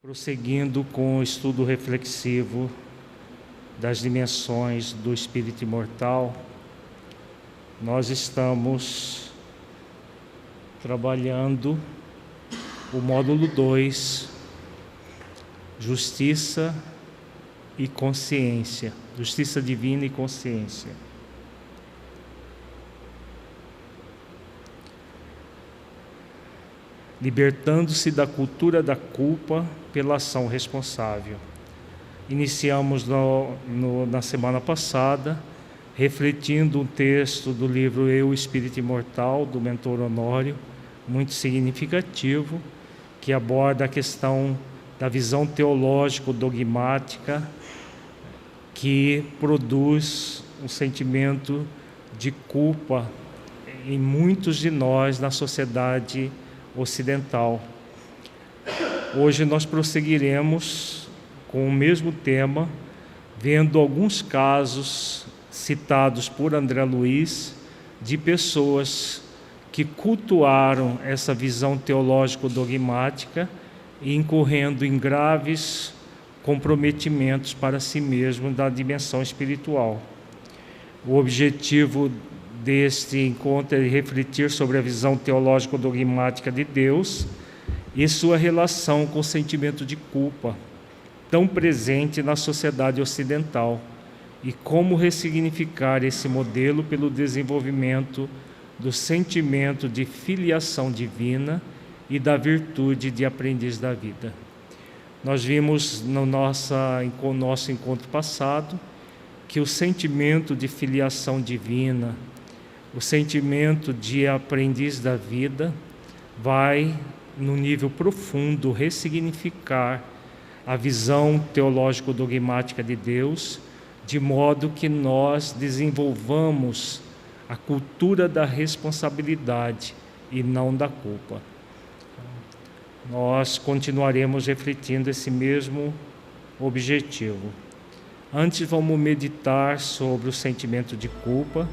Prosseguindo com o estudo reflexivo das dimensões do espírito imortal, nós estamos trabalhando o módulo 2, Justiça e Consciência, Justiça Divina e Consciência. Libertando-se da cultura da culpa pela ação responsável. Iniciamos na semana passada, refletindo um texto do livro Eu, Espírito Imortal, do mentor Honório, muito significativo, que aborda a questão da visão teológico-dogmática que produz um sentimento de culpa em muitos de nós na sociedade ocidental. Hoje nós prosseguiremos com o mesmo tema, vendo alguns casos citados por André Luiz de pessoas que cultuaram essa visão teológico-dogmática e incorrendo em graves comprometimentos para si mesmo da dimensão espiritual. O objetivo deste encontro é refletir sobre a visão teológico-dogmática de Deus e sua relação com o sentimento de culpa, tão presente na sociedade ocidental, e como ressignificar esse modelo pelo desenvolvimento do sentimento de filiação divina e da virtude de aprendiz da vida. Nós vimos no nosso encontro passado que o sentimento de filiação divina, o sentimento de aprendiz da vida, vai, no nível profundo, ressignificar a visão teológico-dogmática de Deus, de modo que nós desenvolvamos a cultura da responsabilidade e não da culpa. Nós continuaremos refletindo esse mesmo objetivo. Antes, vamos meditar sobre o sentimento de culpa.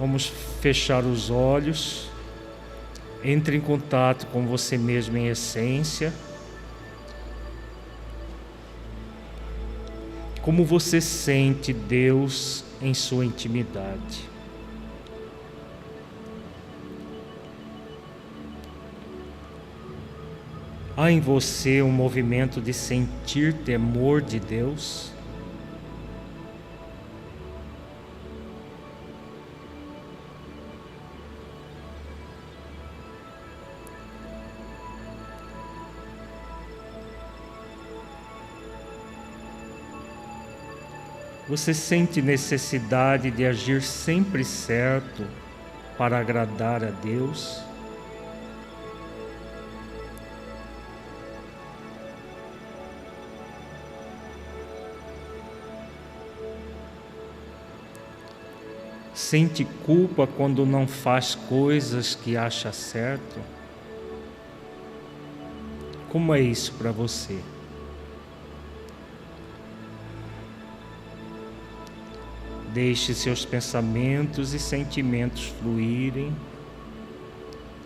Vamos fechar os olhos, entre em contato com você mesmo em essência. Como você sente Deus em sua intimidade? Há em você um movimento de sentir temor de Deus? Você sente necessidade de agir sempre certo para agradar a Deus? Sente culpa quando não faz coisas que acha certo? Como é isso para você? Deixe seus pensamentos e sentimentos fluírem,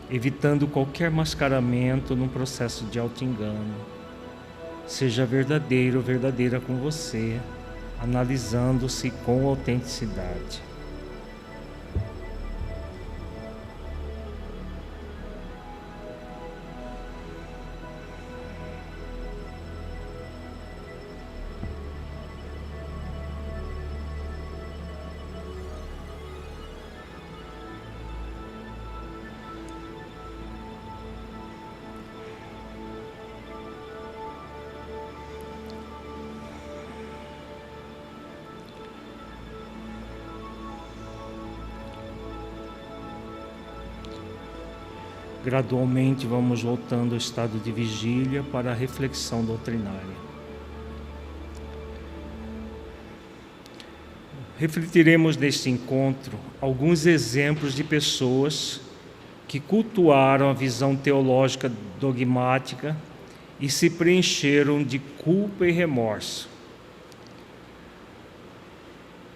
evitando qualquer mascaramento num processo de auto-engano. Seja verdadeiro ou verdadeira com você, analisando-se com autenticidade. Gradualmente vamos voltando ao estado de vigília para a reflexão doutrinária. Refletiremos neste encontro alguns exemplos de pessoas que cultuaram a visão teológica dogmática e se preencheram de culpa e remorso.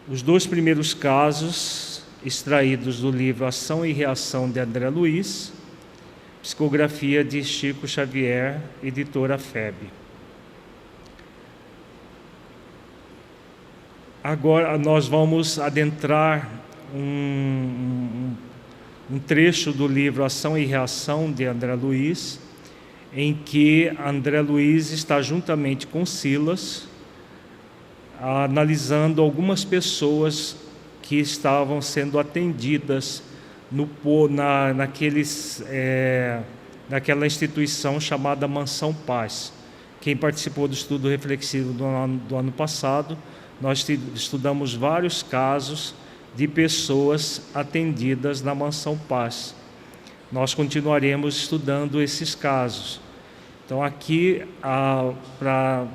Os dois primeiros casos, extraídos do livro Ação e Reação de André Luiz, psicografia de Chico Xavier, editora FEB. Agora nós vamos adentrar um trecho do livro Ação e Reação, de André Luiz, em que André Luiz está juntamente com Silas, analisando algumas pessoas que estavam sendo atendidas naquela instituição chamada Mansão Paz. Quem participou do estudo reflexivo do ano passado, nós estudamos vários casos de pessoas atendidas na Mansão Paz. Nós continuaremos estudando esses casos. Então, aqui, para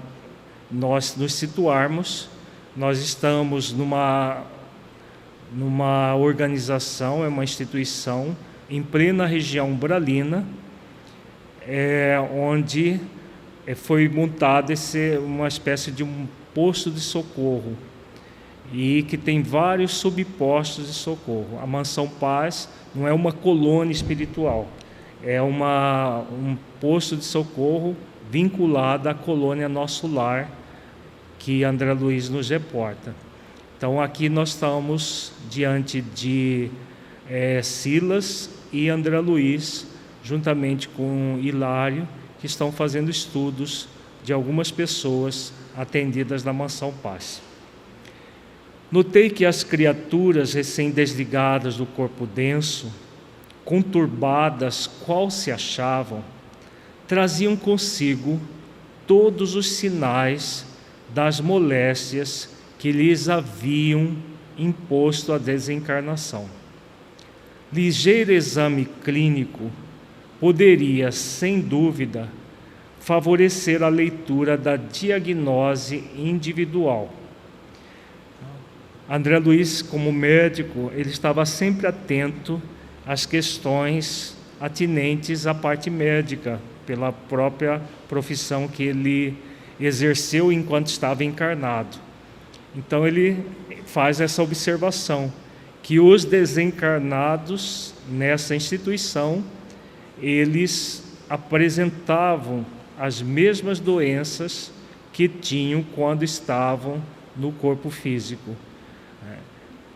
nós nos situarmos, nós estamos numa organização, é uma instituição em plena região umbralina, onde foi montado uma espécie de um posto de socorro, e que tem vários subpostos de socorro. A Mansão Paz não é uma colônia espiritual, é um posto de socorro vinculado à colônia Nosso Lar, que André Luiz nos reporta. Então, aqui nós estamos diante de Silas e André Luiz, juntamente com Hilário, que estão fazendo estudos de algumas pessoas atendidas na Mansão Paz. Notei que as criaturas recém-desligadas do corpo denso, conturbadas qual se achavam, traziam consigo todos os sinais das moléstias que lhes haviam imposto a desencarnação. Ligeiro exame clínico poderia, sem dúvida, favorecer a leitura da diagnose individual. André Luiz, como médico, ele estava sempre atento às questões atinentes à parte médica, pela própria profissão que ele exerceu enquanto estava encarnado. Então ele faz essa observação, que os desencarnados nessa instituição, eles apresentavam as mesmas doenças que tinham quando estavam no corpo físico.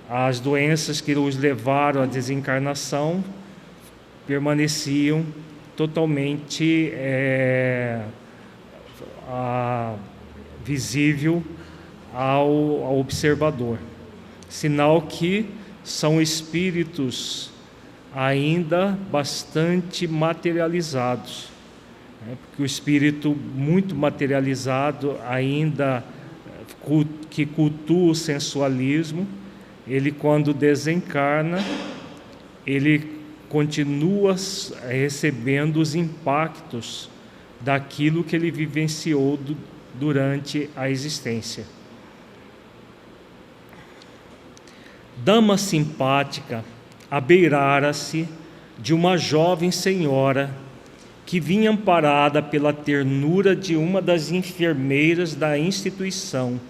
As doenças que os levaram à desencarnação permaneciam totalmente visível ao observador. Sinal que são espíritos ainda bastante materializados, porque o espírito muito materializado ainda que cultua o sensualismo, ele, quando desencarna, ele continua recebendo os impactos daquilo que ele vivenciou durante a existência. Dama simpática abeirara-se de uma jovem senhora que vinha amparada pela ternura de uma das enfermeiras da instituição,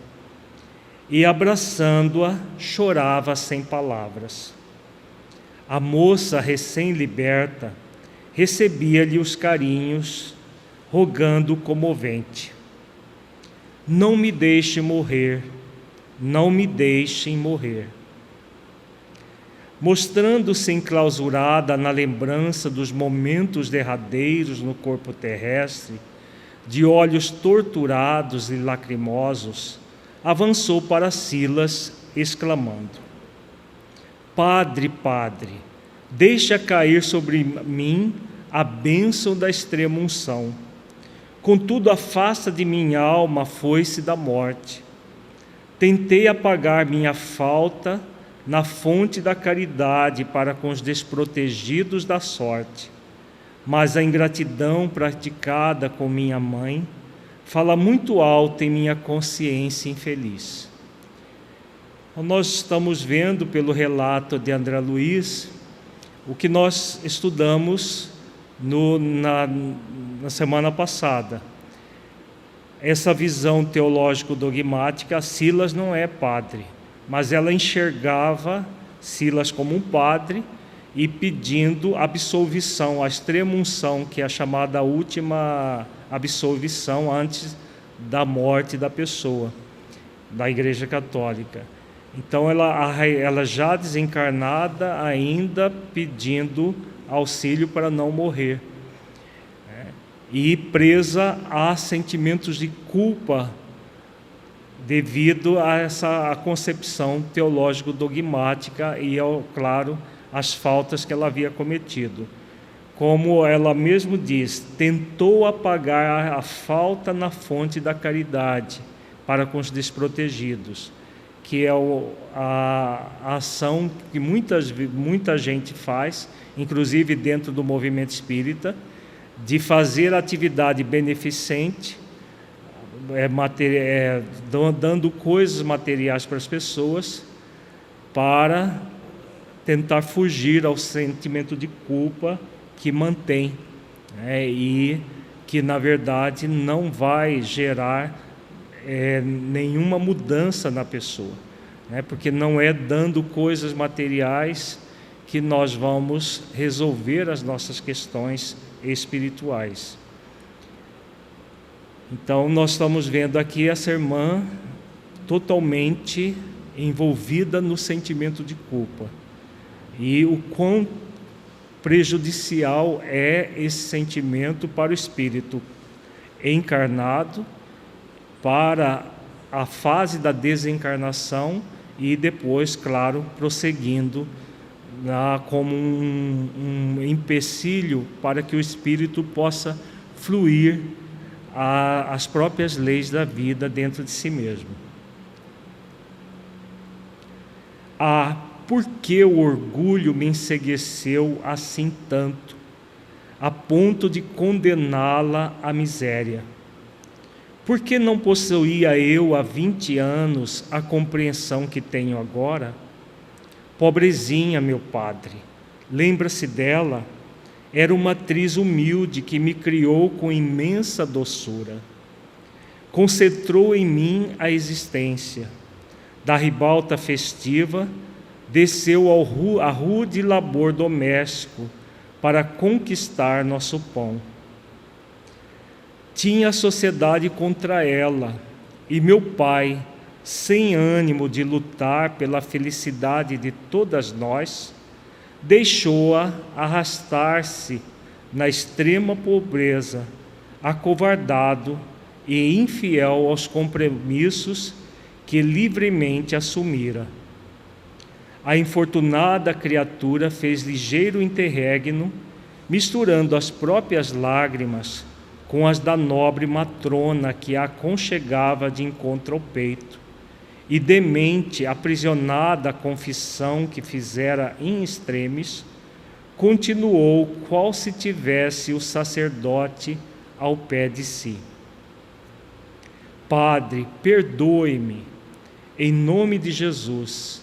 e, abraçando-a, chorava sem palavras. A moça recém-liberta recebia-lhe os carinhos, rogando comovente: não me deixe morrer, não me deixem morrer. Mostrando-se enclausurada na lembrança dos momentos derradeiros no corpo terrestre, de olhos torturados e lacrimosos, avançou para Silas, exclamando: Padre, Padre, deixa cair sobre mim a bênção da extrema-unção. Contudo, afasta de minha alma a foice da morte. Tentei apagar minha falta na fonte da caridade para com os desprotegidos da sorte, mas a ingratidão praticada com minha mãe fala muito alto em minha consciência infeliz. Nós estamos vendo pelo relato de André Luiz o que nós estudamos na semana passada. Essa visão teológico-dogmática, Silas não é padre, mas ela enxergava Silas como um padre e pedindo absolvição, a extrema-unção, que é a chamada última absolvição antes da morte da pessoa. da Igreja Católica. Então ela já desencarnada, ainda pedindo auxílio para não morrer, e presa a sentimentos de culpa devido a essa concepção teológico-dogmática e, claro, as faltas que ela havia cometido. Como ela mesmo diz, tentou apagar a falta na fonte da caridade para com os desprotegidos, que é a ação que muita gente faz, inclusive dentro do movimento espírita, de fazer atividade beneficente, dando coisas materiais para as pessoas, para tentar fugir ao sentimento de culpa que mantém, e que, na verdade, não vai gerar nenhuma mudança na pessoa, porque não é dando coisas materiais que nós vamos resolver as nossas questões espirituais. Então, nós estamos vendo aqui essa irmã totalmente envolvida no sentimento de culpa, e o quão prejudicial é esse sentimento para o espírito encarnado, para a fase da desencarnação e depois, claro, prosseguindo como um empecilho para que o espírito possa fluir as próprias leis da vida dentro de si mesmo. Por que o orgulho me encegueceu assim tanto, a ponto de condená-la à miséria? Por que não possuía eu há 20 anos a compreensão que tenho agora? Pobrezinha, meu padre, lembra-se dela? Era uma atriz humilde que me criou com imensa doçura. Concentrou em mim a existência. Da ribalta festiva, desceu a rude labor doméstico para conquistar nosso pão. Tinha a sociedade contra ela, e meu pai, sem ânimo de lutar pela felicidade de todas nós, deixou-a arrastar-se na extrema pobreza, acovardado e infiel aos compromissos que livremente assumira. A infortunada criatura fez ligeiro interregno, misturando as próprias lágrimas com as da nobre matrona que a aconchegava de encontro ao peito, e demente, aprisionada à confissão que fizera in extremis, continuou qual se tivesse o sacerdote ao pé de si. Padre, perdoe-me, em nome de Jesus.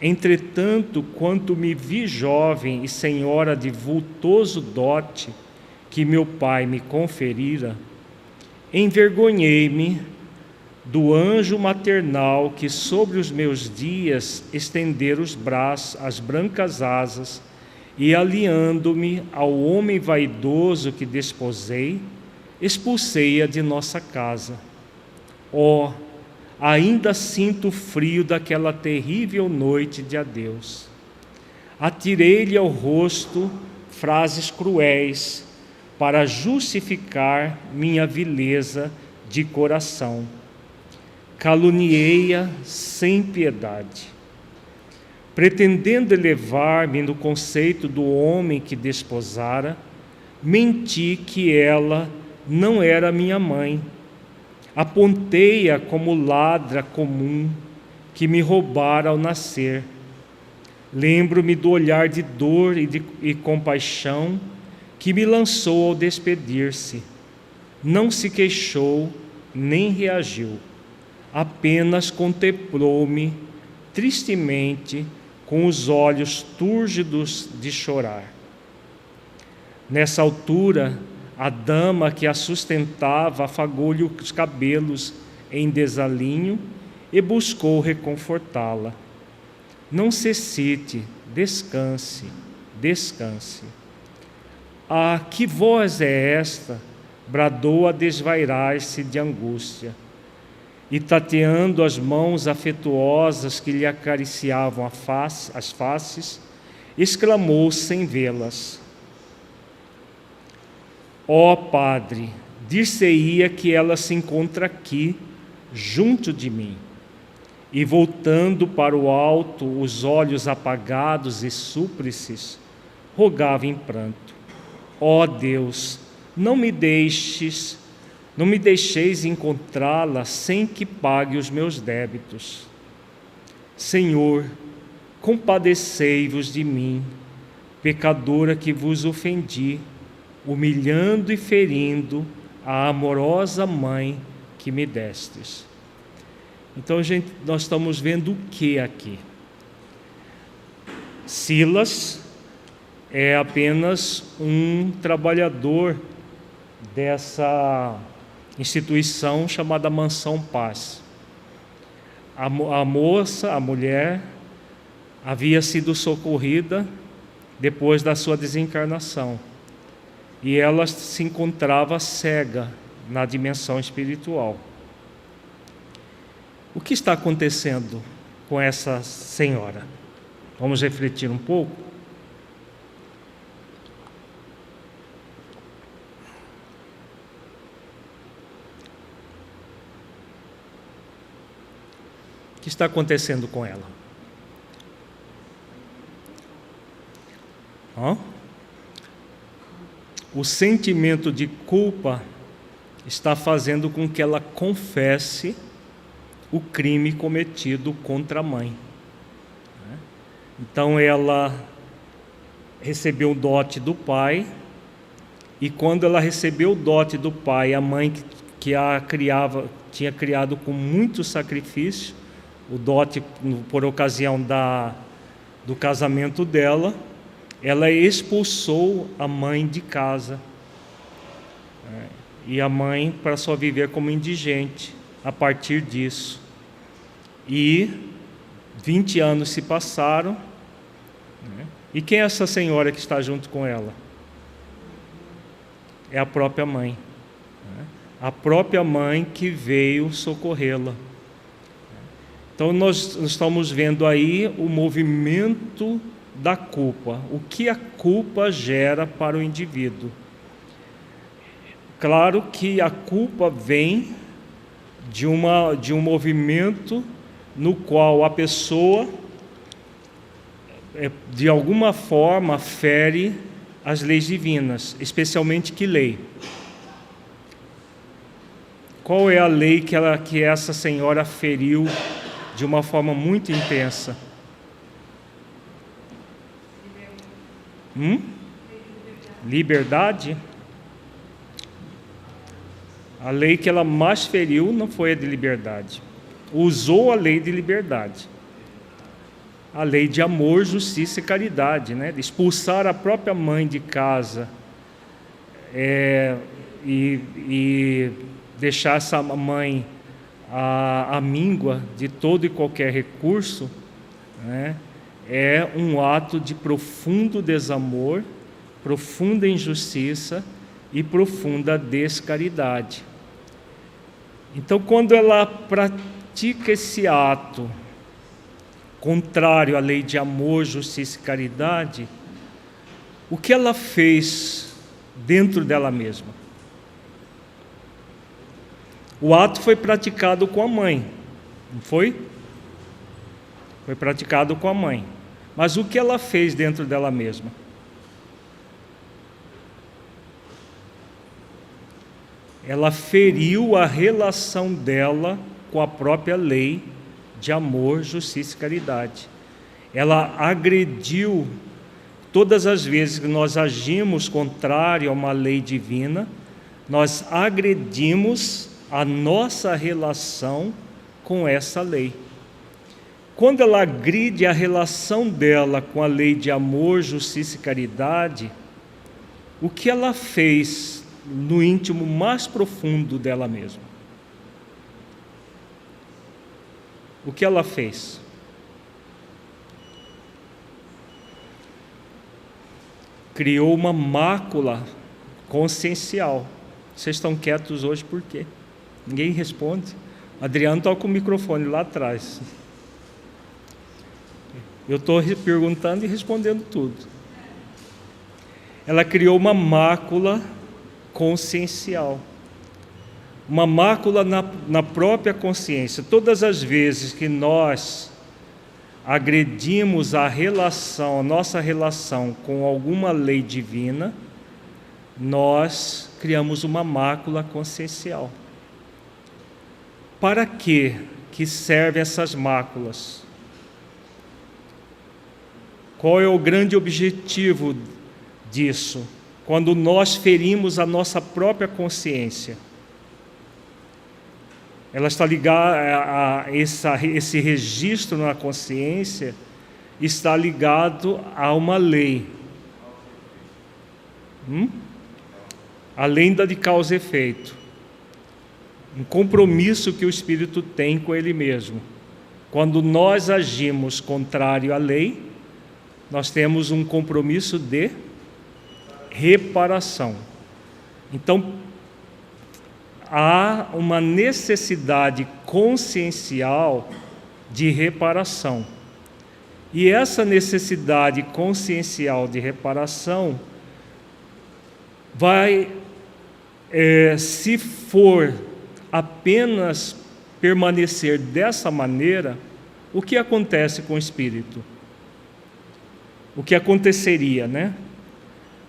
Entretanto, quanto me vi jovem e senhora de vultoso dote que meu pai me conferira, envergonhei-me do anjo maternal que sobre os meus dias estendera os braços, as brancas asas, e aliando-me ao homem vaidoso que desposei, expulsei-a de nossa casa. Oh, ainda sinto o frio daquela terrível noite de adeus. Atirei-lhe ao rosto frases cruéis para justificar minha vileza de coração. Caluniei-a sem piedade. Pretendendo elevar-me no conceito do homem que desposara, menti que ela não era minha mãe. Apontei-a como ladra comum que me roubara ao nascer. Lembro-me do olhar de dor e compaixão que me lançou ao despedir-se. Não se queixou nem reagiu, apenas contemplou-me tristemente com os olhos túrgidos de chorar. Nessa altura, a dama que a sustentava afagou-lhe os cabelos em desalinho e buscou reconfortá-la. Não se excite, descanse, descanse. Ah, que voz é esta? Bradou a desvairar-se de angústia. e tateando as mãos afetuosas que lhe acariciavam as faces, exclamou sem vê-las: ó Padre, dir-se-ia que ela se encontra aqui, junto de mim. E voltando para o alto, os olhos apagados e súplices, rogava em pranto: ó Deus, não me deixeis encontrá-la sem que pague os meus débitos. Senhor, compadecei-vos de mim, pecadora que vos ofendi, humilhando e ferindo a amorosa mãe que me destes. Então, gente, nós estamos vendo o que aqui? Silas é apenas um trabalhador dessa instituição chamada Mansão Paz. A mulher, havia sido socorrida depois da sua desencarnação. E ela se encontrava cega na dimensão espiritual. O que está acontecendo com essa senhora? Vamos refletir um pouco? O que está acontecendo com ela? O sentimento de culpa está fazendo com que ela confesse o crime cometido contra a mãe. Então ela recebeu o dote do pai, e quando ela recebeu o dote do pai, a mãe que a tinha criado com muito sacrifício, o dote por ocasião do casamento dela, ela expulsou a mãe de casa. E a mãe passou a viver como indigente a partir disso. E 20 anos se passaram. E quem é essa senhora que está junto com ela? É a própria mãe. A própria mãe que veio socorrê-la. Então nós estamos vendo aí o movimento da culpa. O que a culpa gera para o indivíduo? Claro que a culpa vem de um movimento no qual a pessoa, de alguma forma, fere as leis divinas, especialmente que lei? Qual é a lei que essa senhora feriu de uma forma muito intensa? Liberdade? A lei que ela mais feriu não foi a de liberdade. Usou a lei de liberdade. A lei de amor, justiça e caridade, né? De expulsar a própria mãe de casa e deixar essa mãe à míngua de todo e qualquer recurso, né? É um ato de profundo desamor, profunda injustiça e profunda descaridade. Então, quando ela pratica esse ato contrário à lei de amor, justiça e caridade, o que ela fez dentro dela mesma? O ato foi praticado com a mãe, não foi? Foi praticado com a mãe. Mas o que ela fez dentro dela mesma? Ela feriu a relação dela com a própria lei de amor, justiça e caridade. Ela agrediu. Todas as vezes que nós agimos contrário a uma lei divina, nós agredimos a nossa relação com essa lei. Quando ela agride a relação dela com a lei de amor, justiça e caridade, o que ela fez no íntimo mais profundo dela mesma? O que ela fez? Criou uma mácula consciencial. Vocês estão quietos hoje por quê? Ninguém responde. Adriano está com o microfone lá atrás. Eu estou perguntando e respondendo tudo. Ela criou uma mácula consciencial. Uma mácula na própria consciência. Todas as vezes que nós agredimos a nossa relação com alguma lei divina, nós criamos uma mácula consciencial. Para que servem essas máculas? Qual é o grande objetivo disso? Quando nós ferimos a nossa própria consciência. Ela está ligada esse registro na consciência está ligado a uma lei. A lenda de causa e efeito. Um compromisso que o espírito tem com ele mesmo. Quando nós agimos contrário à lei, nós temos um compromisso de reparação. Então, há uma necessidade consciencial de reparação. E essa necessidade consciencial de reparação vai, se for apenas permanecer dessa maneira, o que acontece com o espírito? O que aconteceria, né?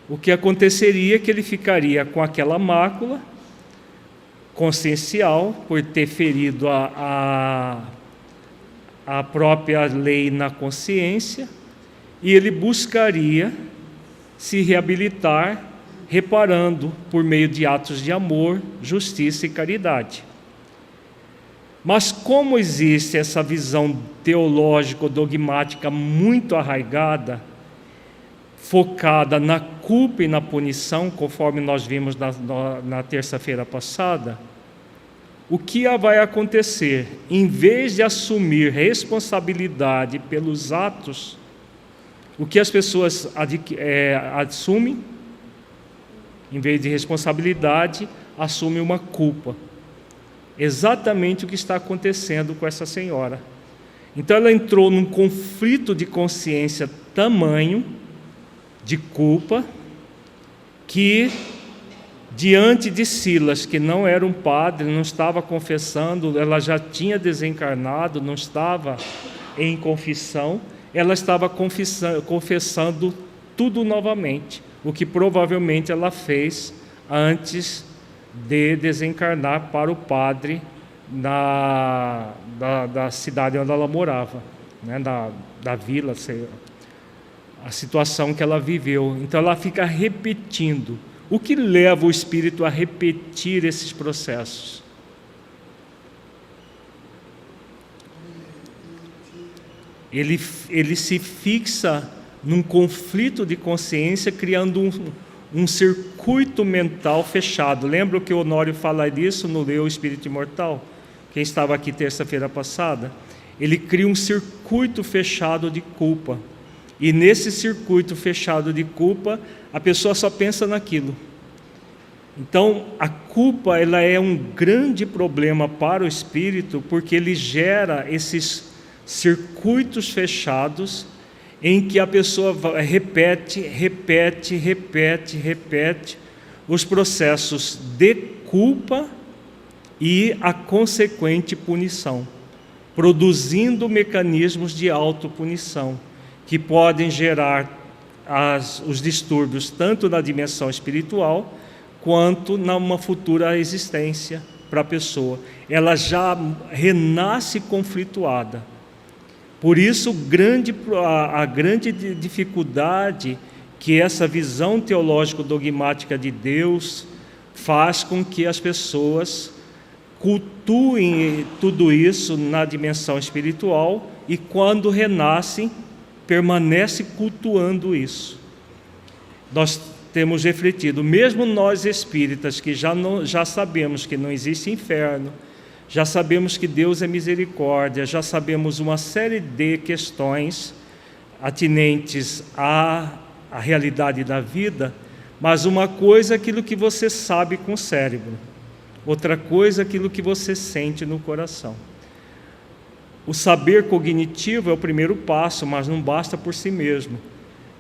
O que aconteceria é que ele ficaria com aquela mácula consciencial, por ter ferido a própria lei na consciência, e ele buscaria se reabilitar, reparando por meio de atos de amor, justiça e caridade. Mas como existe essa visão teológico-dogmática muito arraigada, focada na culpa e na punição, conforme nós vimos na terça-feira passada, o que vai acontecer? Em vez de assumir responsabilidade pelos atos, o que as pessoas assumem? Em vez de responsabilidade, assumem uma culpa. Exatamente o que está acontecendo com essa senhora. Então ela entrou num conflito de consciência tamanho, de culpa, que diante de Silas, que não era um padre, não estava confessando, ela já tinha desencarnado, não estava em confissão, ela estava confessando tudo novamente, o que provavelmente ela fez antes de desencarnar para o padre da cidade onde ela morava, né, da vila, a situação que ela viveu. Então ela fica repetindo. O que leva o espírito a repetir esses processos? Ele se fixa num conflito de consciência, criando um circuito mental fechado. Lembra que o Honório fala disso no Leu Espírito Imortal? Quem estava aqui terça-feira passada? Ele cria um circuito fechado de culpa. E nesse circuito fechado de culpa, a pessoa só pensa naquilo. Então, a culpa ela é um grande problema para o espírito, porque ele gera esses circuitos fechados em que a pessoa repete os processos de culpa e a consequente punição, produzindo mecanismos de autopunição, que podem gerar os distúrbios tanto na dimensão espiritual quanto numa futura existência para a pessoa. Ela já renasce conflituada. Por isso, a grande dificuldade que essa visão teológico-dogmática de Deus faz com que as pessoas cultuem tudo isso na dimensão espiritual e, quando renascem, permanece cultuando isso. Nós temos refletido, mesmo nós espíritas que já sabemos que não existe inferno, já sabemos que Deus é misericórdia, já sabemos uma série de questões atinentes à realidade da vida, mas uma coisa é aquilo que você sabe com o cérebro, Outra coisa é aquilo que você sente no coração. O saber cognitivo é o primeiro passo, mas não basta por si mesmo.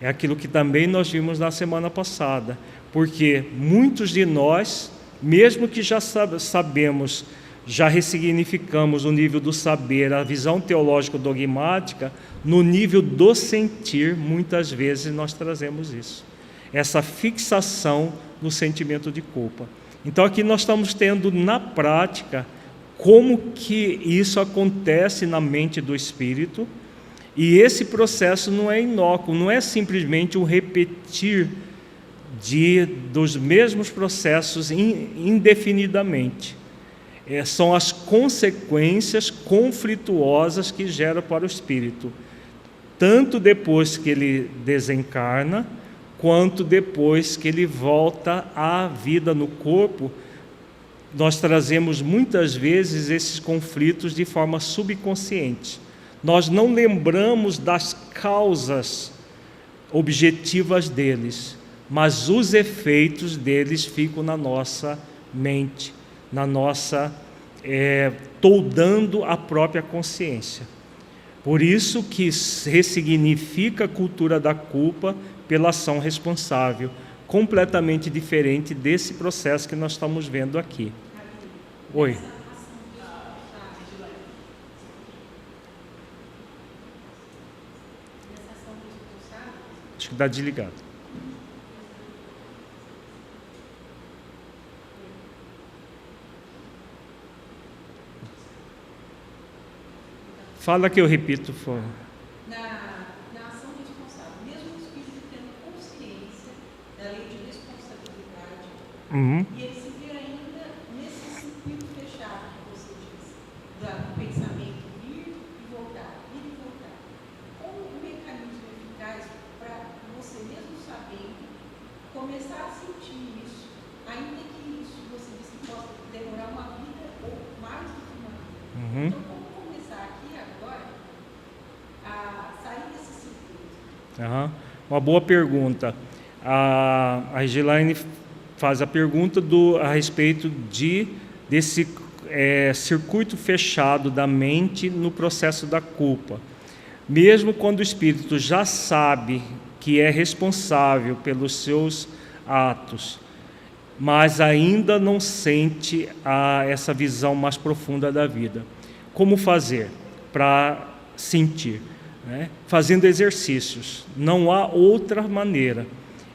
É aquilo que também nós vimos na semana passada. Porque muitos de nós, mesmo que já sabemos, já ressignificamos o nível do saber, a visão teológica dogmática, no nível do sentir, muitas vezes nós trazemos isso. Essa fixação no sentimento de culpa. Então aqui nós estamos tendo na prática como que isso acontece na mente do espírito, e esse processo não é inócuo, não é simplesmente um repetir dos mesmos processos indefinidamente. São as consequências conflituosas que gera para o espírito, tanto depois que ele desencarna, quanto depois que ele volta à vida no corpo. Nós trazemos muitas vezes esses conflitos de forma subconsciente. Nós não lembramos das causas objetivas deles, mas os efeitos deles ficam na nossa mente, na nossa toldando a própria consciência. Por isso que ressignifica a cultura da culpa pela ação responsável, completamente diferente desse processo que nós estamos vendo aqui. Oi. Acho que está desligado. Fala que eu repito. Na ação responsável, mesmo o espírito tendo consciência da lei de responsabilidade, e ele se vê ainda nesse circuito fechado que você disse, do pensamento vir e voltar, como um mecanismo eficaz para você mesmo sabendo começar a sentir isso, ainda que isso você disse que possa demorar uma vida ou mais do que uma vida. Então, como começar aqui agora a sair desse circuito? Uma boa pergunta. A Regilaine faz a pergunta a respeito desse circuito fechado da mente no processo da culpa. Mesmo quando o espírito já sabe que é responsável pelos seus atos, mas ainda não sente essa visão mais profunda da vida. Como fazer para sentir? Fazendo exercícios. Não há outra maneira.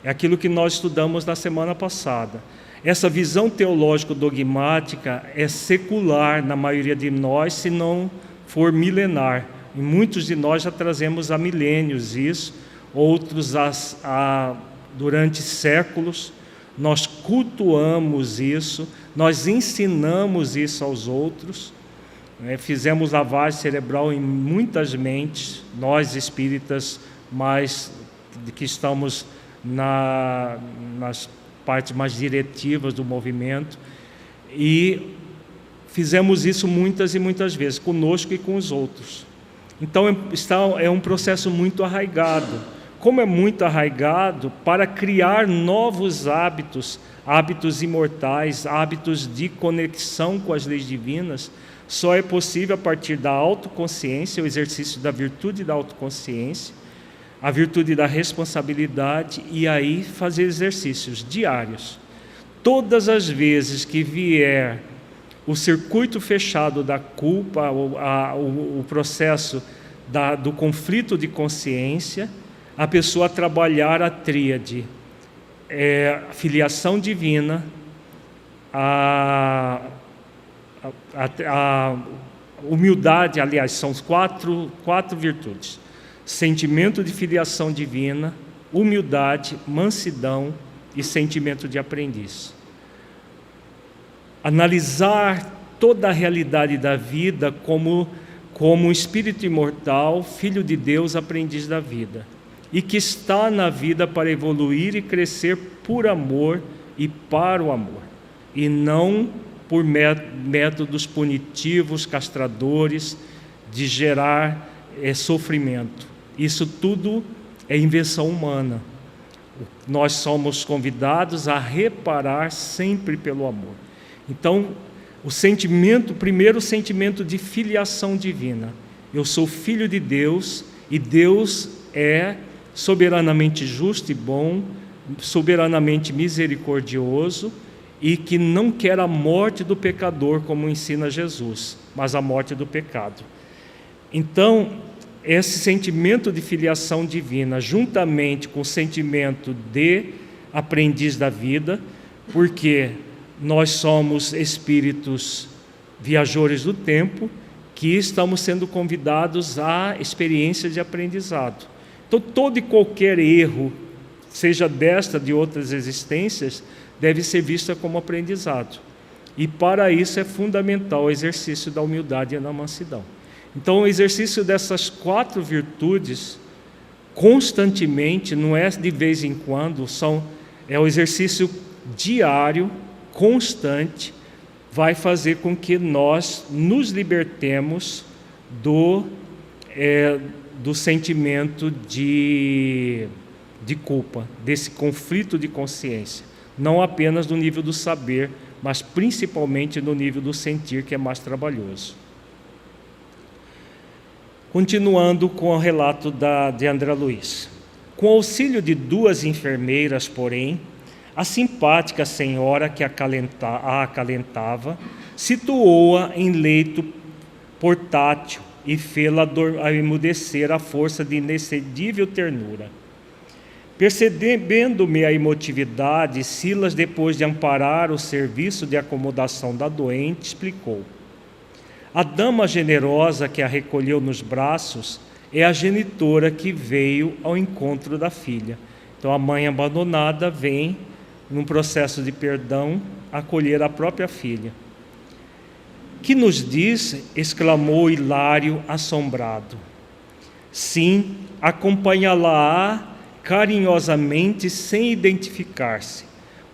É aquilo que nós estudamos na semana passada. Essa visão teológico-dogmática é secular na maioria de nós, se não for milenar. E muitos de nós já trazemos há milênios isso, outros durante séculos. Nós cultuamos isso, nós ensinamos isso aos outros. Fizemos lavagem cerebral em muitas mentes, nós espíritas, mas que estamos nas partes mais diretivas do movimento, e fizemos isso muitas e muitas vezes, conosco e com os outros. Então é um processo muito arraigado. Como é muito arraigado, para criar novos hábitos imortais, hábitos de conexão com as leis divinas, só é possível a partir da autoconsciência, o exercício da virtude da autoconsciência, a virtude da responsabilidade, e aí fazer exercícios diários. Todas as vezes que vier o circuito fechado da culpa, o processo do conflito de consciência, a pessoa trabalhar a tríade, filiação divina, a humildade, aliás, são quatro virtudes: sentimento de filiação divina, humildade, mansidão e sentimento de aprendiz. Analisar toda a realidade da vida como um espírito imortal, filho de Deus, aprendiz da vida, e que está na vida para evoluir e crescer por amor e para o amor, e não por métodos punitivos, castradores, de gerar sofrimento. Isso tudo é invenção humana. Nós somos convidados a reparar sempre pelo amor. Então, primeiro sentimento de filiação divina. Eu sou filho de Deus e Deus é soberanamente justo e bom, soberanamente misericordioso e que não quer a morte do pecador, como ensina Jesus, mas a morte do pecado. Então, esse sentimento de filiação divina, juntamente com o sentimento de aprendiz da vida, porque nós somos espíritos viajores do tempo, que estamos sendo convidados à experiência de aprendizado. Então, todo e qualquer erro, seja desta de outras existências, deve ser vista como aprendizado. E para isso é fundamental o exercício da humildade e da mansidão. Então, o exercício dessas 4 virtudes, constantemente, não é de vez em quando, é o exercício diário, constante, vai fazer com que nós nos libertemos do sentimento de culpa, desse conflito de consciência, não apenas no nível do saber, mas principalmente no nível do sentir, que é mais trabalhoso. Continuando com o relato de André Luiz. Com auxílio de 2 enfermeiras, porém, a simpática senhora que a acalentava, situou-a em leito portátil e fê-la emudecer à força de inexcedível ternura. Percebendo-me a emotividade, Silas, depois de amparar o serviço de acomodação da doente, explicou: a dama generosa que a recolheu nos braços é a genitora que veio ao encontro da filha. Então, a mãe abandonada vem, num processo de perdão, acolher a própria filha. Que nos diz? Exclamou Hilário, assombrado. Sim, acompanhá-la-á carinhosamente, sem identificar-se,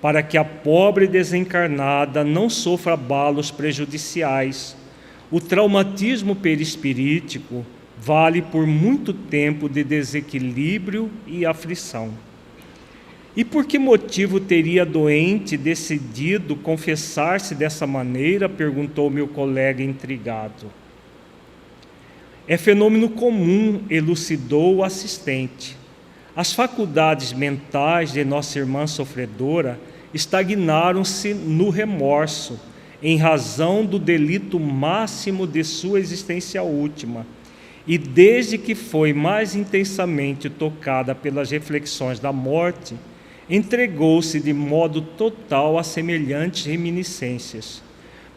para que a pobre desencarnada não sofra abalos prejudiciais. O traumatismo perispirítico vale por muito tempo de desequilíbrio e aflição. E por que motivo teria a doente decidido confessar-se dessa maneira? Perguntou meu colega intrigado. É fenômeno comum, elucidou o assistente. As faculdades mentais de nossa irmã sofredora estagnaram-se no remorso, em razão do delito máximo de sua existência última, e desde que foi mais intensamente tocada pelas reflexões da morte, entregou-se de modo total a semelhantes reminiscências.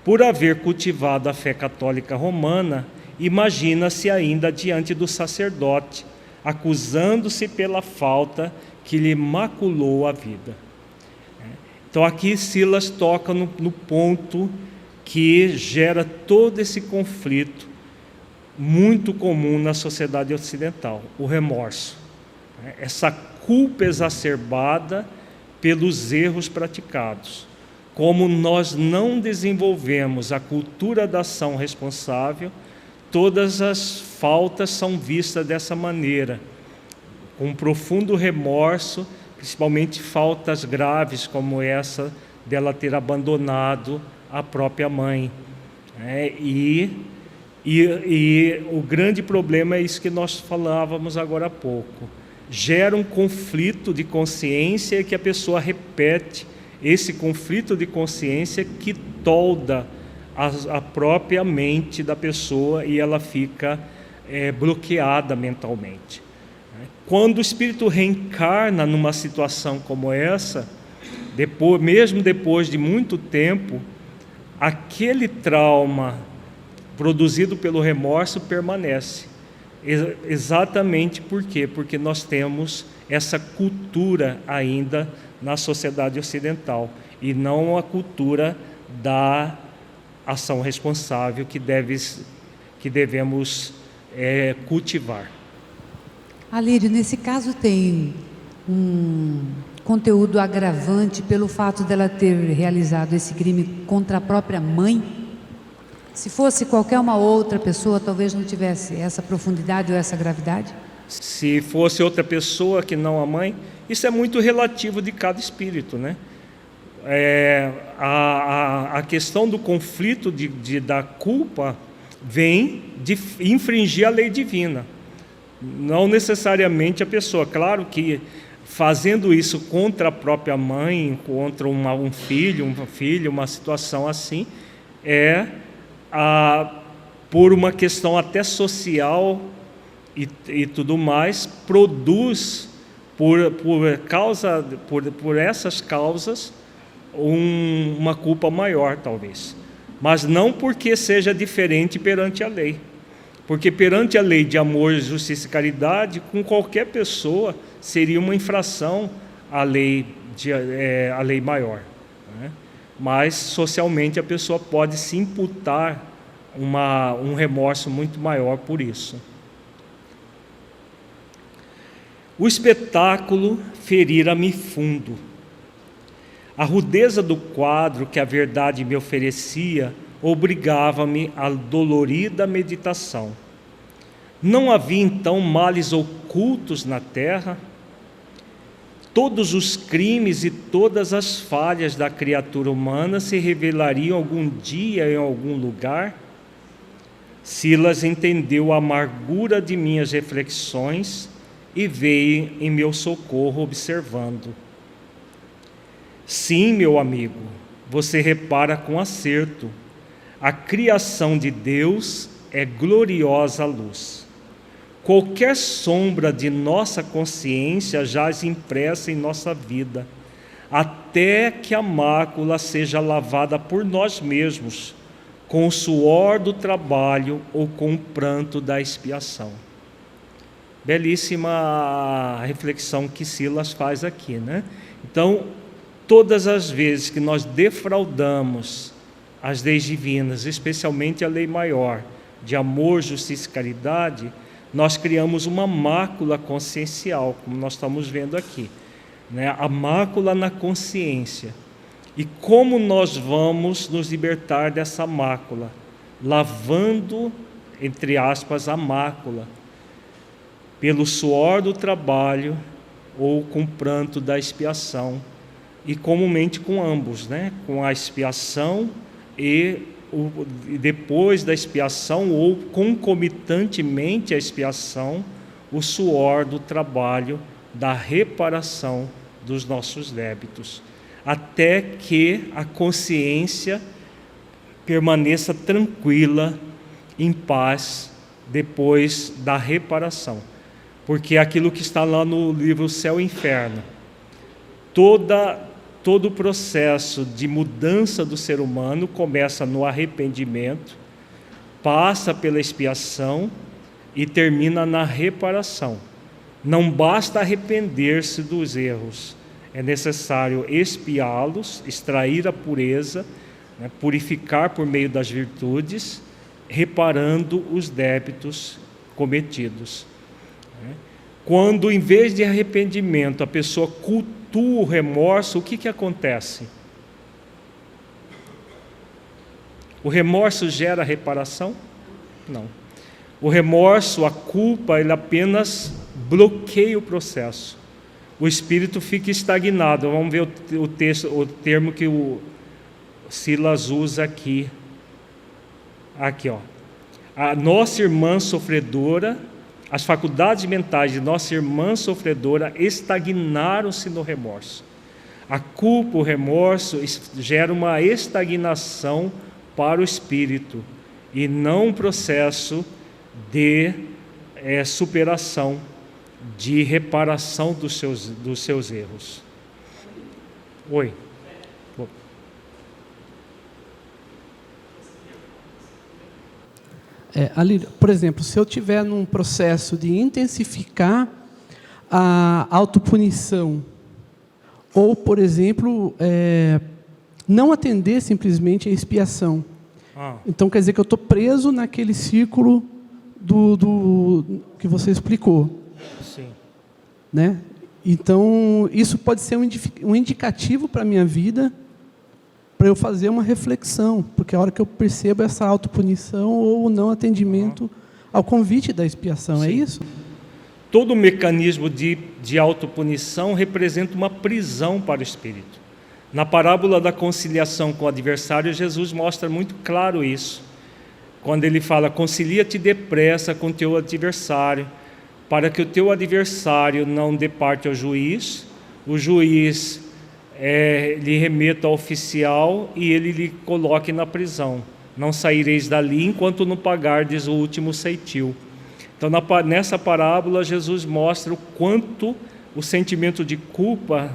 Por haver cultivado a fé católica romana, imagina-se ainda diante do sacerdote, acusando-se pela falta que lhe maculou a vida. Então aqui Silas toca no ponto que gera todo esse conflito muito comum na sociedade ocidental, o remorso. Essa culpa exacerbada pelos erros praticados. Como nós não desenvolvemos a cultura da ação responsável, todas as faltas são vistas dessa maneira, com um profundo remorso, principalmente faltas graves como essa dela ter abandonado a própria mãe. E o grande problema é isso que nós falávamos agora há pouco. Gera um conflito de consciência que a pessoa repete, esse conflito de consciência que tolda a própria mente da pessoa e ela fica bloqueada mentalmente. Quando o espírito reencarna numa situação como essa, mesmo depois de muito tempo, aquele trauma produzido pelo remorso permanece. Exatamente por quê? Porque nós temos essa cultura ainda na sociedade ocidental e não a cultura da ação responsável que devemos cultivar. Alírio, nesse caso tem um conteúdo agravante pelo fato dela ter realizado esse crime contra a própria mãe? Se fosse qualquer uma outra pessoa, talvez não tivesse essa profundidade ou essa gravidade? Se fosse outra pessoa que não a mãe, isso é muito relativo de cada espírito, né? a questão do conflito da culpa vem de infringir a lei divina. Não necessariamente a pessoa. Claro que fazendo isso contra a própria mãe, contra um filho, uma filha, uma situação assim, por uma questão até social e tudo mais, produz por essas causas uma culpa maior, talvez. Mas não porque seja diferente perante a lei. Porque perante a lei de amor, justiça e caridade, com qualquer pessoa seria uma infração à lei maior, né? Mas socialmente a pessoa pode se imputar um remorso muito maior por isso. O espetáculo ferira-me fundo. A rudeza do quadro que a verdade me oferecia obrigava-me à dolorida meditação. Não havia então males ocultos na terra? Todos os crimes e todas as falhas da criatura humana se revelariam algum dia em algum lugar? Silas entendeu a amargura de minhas reflexões e veio em meu socorro observando. Sim, meu amigo, você repara com acerto. A criação de Deus é gloriosa luz. Qualquer sombra de nossa consciência jaz impressa em nossa vida, até que a mácula seja lavada por nós mesmos, com o suor do trabalho ou com o pranto da expiação. Belíssima reflexão que Silas faz aqui, né? Então, todas as vezes que nós defraudamos as leis divinas, especialmente a lei maior, de amor, justiça e caridade, nós criamos uma mácula consciencial, como nós estamos vendo aqui, né? A mácula na consciência. E como nós vamos nos libertar dessa mácula? Lavando, entre aspas, a mácula, pelo suor do trabalho ou com pranto da expiação, e comumente com ambos, né? Com a expiação e depois da expiação, ou concomitantemente à expiação, o suor do trabalho da reparação dos nossos débitos, até que a consciência permaneça tranquila, em paz, depois da reparação. Porque aquilo que está lá no livro Céu e Inferno, todo o processo de mudança do ser humano começa no arrependimento, passa pela expiação e termina na reparação. Não basta arrepender-se dos erros, é necessário expiá-los, extrair a pureza, né, purificar por meio das virtudes, reparando os débitos cometidos. Quando, em vez de arrependimento, a pessoa cultua o remorso, o que acontece? O remorso gera reparação? Não. O remorso, a culpa, ele apenas bloqueia o processo. O espírito fica estagnado. Vamos ver o termo que o Silas usa aqui. Aqui, ó. A nossa irmã sofredora, as faculdades mentais de nossa irmã sofredora estagnaram-se no remorso. A culpa, o remorso, gera uma estagnação para o espírito e não um processo de superação, de reparação dos seus erros. Oi. Ali, por exemplo, se eu estiver num processo de intensificar a autopunição, ou, por exemplo, não atender simplesmente a expiação. Então, quer dizer que eu estou preso naquele círculo que você explicou. Sim. Né? Então, isso pode ser um indicativo para a minha vida, para eu fazer uma reflexão, porque a hora que eu percebo essa autopunição ou o não atendimento ao convite da expiação, sim, é isso? Todo mecanismo de autopunição representa uma prisão para o espírito. Na parábola da conciliação com o adversário, Jesus mostra muito claro isso. Quando ele fala, concilia-te depressa com teu adversário, para que o teu adversário não dê parte ao juiz, o juiz lhe remeta ao oficial e ele lhe coloque na prisão. Não saireis dali enquanto não pagardes o último ceitil. Então, nessa parábola, Jesus mostra o quanto o sentimento de culpa,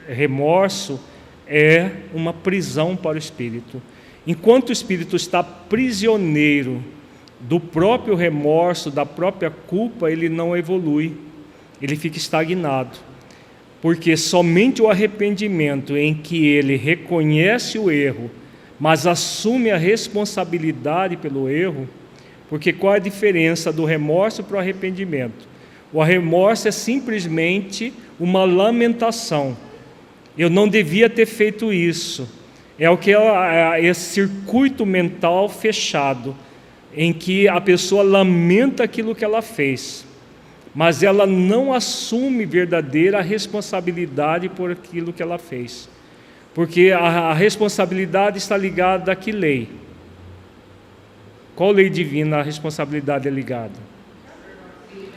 remorso, é uma prisão para o espírito. Enquanto o espírito está prisioneiro do próprio remorso, da própria culpa, ele não evolui, ele fica estagnado. Porque somente o arrependimento em que ele reconhece o erro, mas assume a responsabilidade pelo erro, porque qual é a diferença do remorso para o arrependimento? O remorso é simplesmente uma lamentação. Eu não devia ter feito isso. É o que é esse circuito mental fechado, em que a pessoa lamenta aquilo que ela fez, mas ela não assume verdadeira responsabilidade por aquilo que ela fez. Porque a responsabilidade está ligada a que lei? Qual lei divina a responsabilidade é ligada?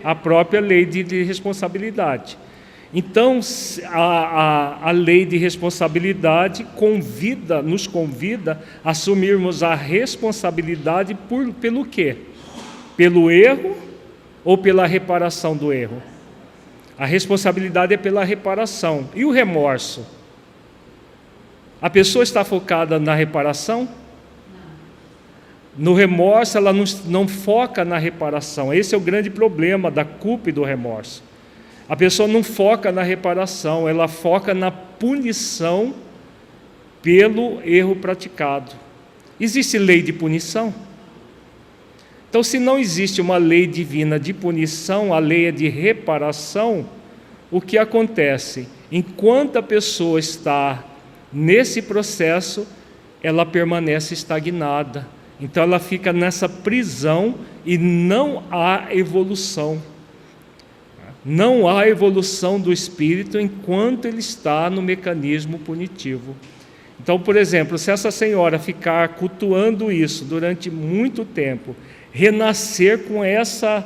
A própria lei de responsabilidade. Então, a lei de responsabilidade nos convida a assumirmos a responsabilidade pelo quê? Pelo erro ou pela reparação do erro? A responsabilidade é pela reparação. E o remorso? A pessoa está focada na reparação? No remorso, ela não foca na reparação. Esse é o grande problema da culpa e do remorso. A pessoa não foca na reparação, ela foca na punição pelo erro praticado. Existe lei de punição? Então, se não existe uma lei divina de punição, a lei é de reparação, o que acontece? Enquanto a pessoa está nesse processo, ela permanece estagnada. Então, ela fica nessa prisão e não há evolução. Não há evolução do espírito enquanto ele está no mecanismo punitivo. Então, por exemplo, se essa senhora ficar cultuando isso durante muito tempo, renascer com essa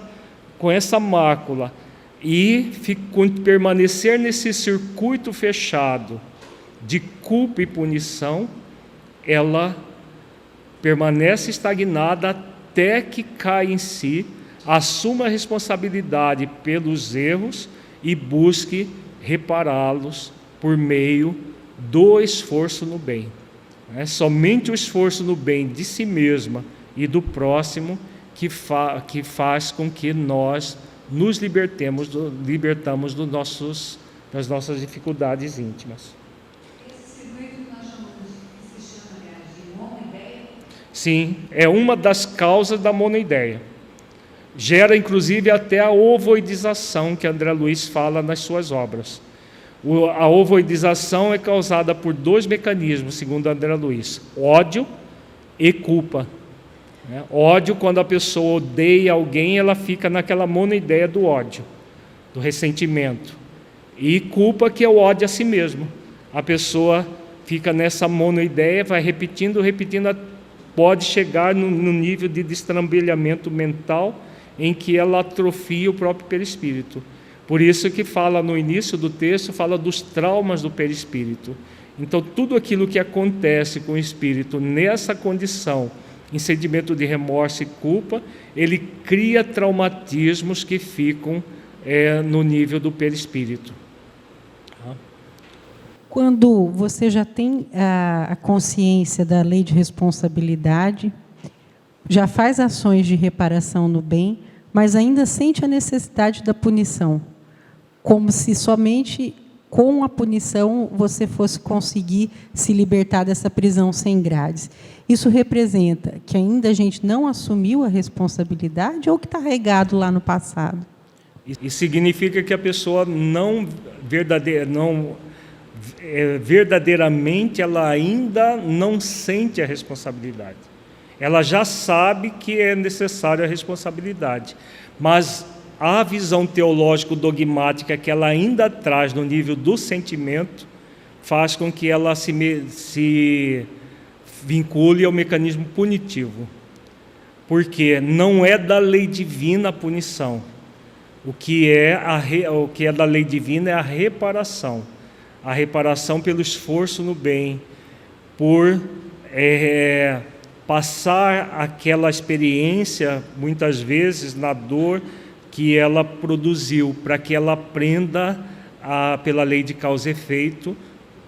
mácula e permanecer nesse circuito fechado de culpa e punição, ela permanece estagnada até que cai em si, assuma a responsabilidade pelos erros e busque repará-los por meio do esforço no bem. Somente o esforço no bem de si mesma e do próximo que faz com que nós nos libertamos das nossas dificuldades íntimas. Esse circuito que nós chamamos que se chama de monoideia? Sim, é uma das causas da monoideia. Gera, inclusive, até a ovoidização, que André Luiz fala nas suas obras. A ovoidização é causada por dois mecanismos, segundo André Luiz: ódio e culpa. Ódio, quando a pessoa odeia alguém, ela fica naquela monoideia do ódio, do ressentimento. E culpa, que é o ódio a si mesmo. A pessoa fica nessa monoideia, vai repetindo, pode chegar no nível de destrambelhamento mental, em que ela atrofia o próprio perispírito. Por isso que fala no início do texto, fala dos traumas do perispírito. Então, tudo aquilo que acontece com o espírito nessa condição, em sentimento de remorso e culpa, ele cria traumatismos que ficam no nível do perispírito. Quando você já tem a consciência da lei de responsabilidade, já faz ações de reparação no bem, mas ainda sente a necessidade da punição, como se somente com a punição você fosse conseguir se libertar dessa prisão sem grades. Isso representa que ainda a gente não assumiu a responsabilidade ou que está regado lá no passado? Isso significa que a pessoa verdadeiramente ela ainda não sente a responsabilidade. Ela já sabe que é necessária a responsabilidade, mas a visão teológico-dogmática que ela ainda traz no nível do sentimento faz com que ela se vincule ao mecanismo punitivo. Porque não é da lei divina a punição. O que é da lei divina é a reparação. A reparação pelo esforço no bem, por passar aquela experiência, muitas vezes, na dor que ela produziu, para que ela aprenda, pela lei de causa e efeito,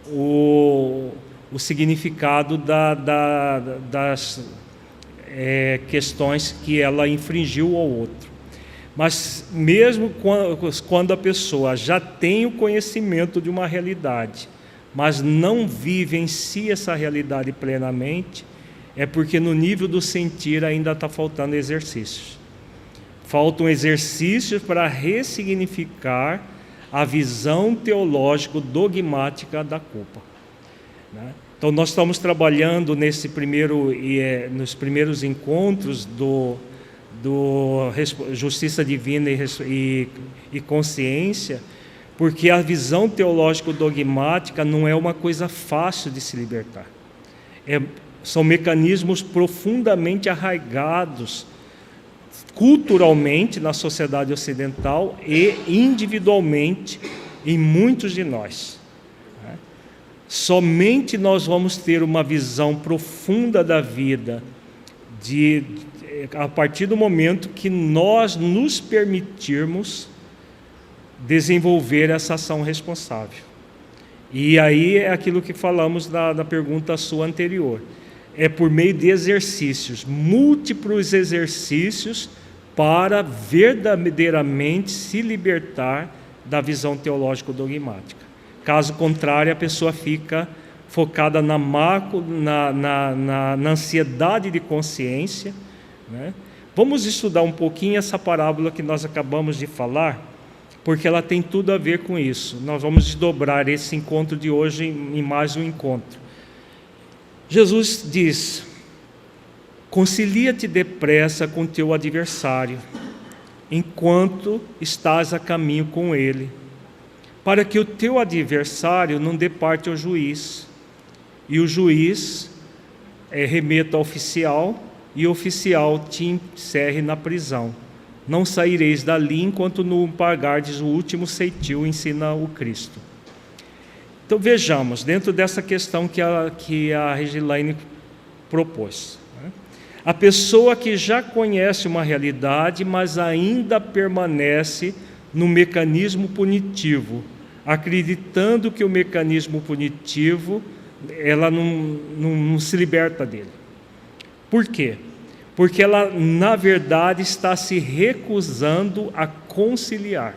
o significado das questões que ela infringiu ao outro. Mas mesmo quando a pessoa já tem o conhecimento de uma realidade, mas não vive em si essa realidade plenamente, é porque no nível do sentir ainda está faltando exercícios. Faltam exercícios para ressignificar a visão teológico-dogmática da culpa, né? Então, nós estamos trabalhando nos primeiros encontros do Justiça Divina e Consciência, porque a visão teológico-dogmática não é uma coisa fácil de se libertar. São mecanismos profundamente arraigados culturalmente na sociedade ocidental e individualmente em muitos de nós. Somente nós vamos ter uma visão profunda da vida a partir do momento que nós nos permitirmos desenvolver essa ação responsável. E aí é aquilo que falamos da pergunta sua anterior. É por meio de exercícios, múltiplos exercícios, para verdadeiramente se libertar da visão teológico-dogmática. Caso contrário, a pessoa fica focada na ansiedade de consciência, né? Vamos estudar um pouquinho essa parábola que nós acabamos de falar, porque ela tem tudo a ver com isso. Nós vamos desdobrar esse encontro de hoje em mais um encontro. Jesus diz: concilia-te depressa com teu adversário, enquanto estás a caminho com ele, para que o teu adversário não dê parte ao juiz, e o juiz remeta ao oficial, e o oficial te encerre na prisão. Não saireis dali enquanto não pagardes o último ceitil, ensina o Cristo. Então vejamos, dentro dessa questão que a Regilaine propôs, né? A pessoa que já conhece uma realidade, mas ainda permanece no mecanismo punitivo, acreditando que o mecanismo punitivo, ela não se liberta dele. Por quê? Porque ela, na verdade, está se recusando a conciliar.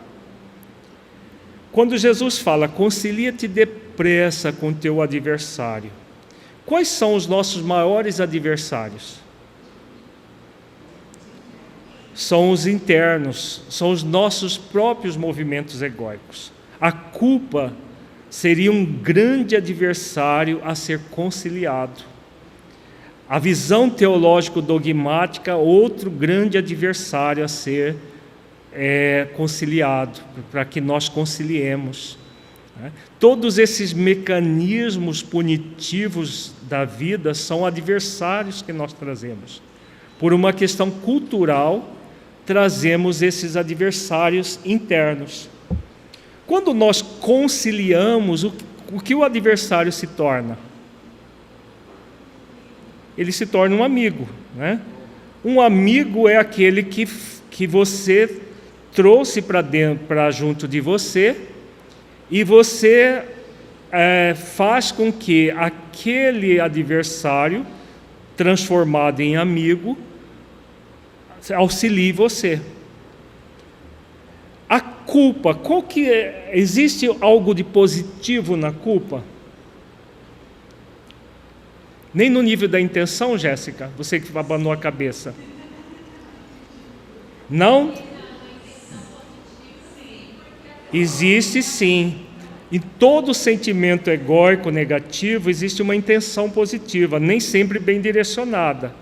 Quando Jesus fala, concilia-te depressa com teu adversário, quais são os nossos maiores adversários? São os internos, são os nossos próprios movimentos egóicos. A culpa seria um grande adversário a ser conciliado. A visão teológico-dogmática, outro grande adversário a ser conciliado, para que nós conciliemos. Todos esses mecanismos punitivos da vida são adversários que nós trazemos. Por uma questão cultural, trazemos esses adversários internos. Quando nós conciliamos, o que o adversário se torna? Ele se torna um amigo, né? Um amigo é aquele que você trouxe para junto de você, e você faz com que aquele adversário, transformado em amigo, auxilie você. A culpa, existe algo de positivo na culpa? Nem no nível da intenção, Jéssica? Você que abanou a cabeça. Não? Existe sim. Em todo sentimento egóico negativo existe uma intenção positiva, nem sempre bem direcionada.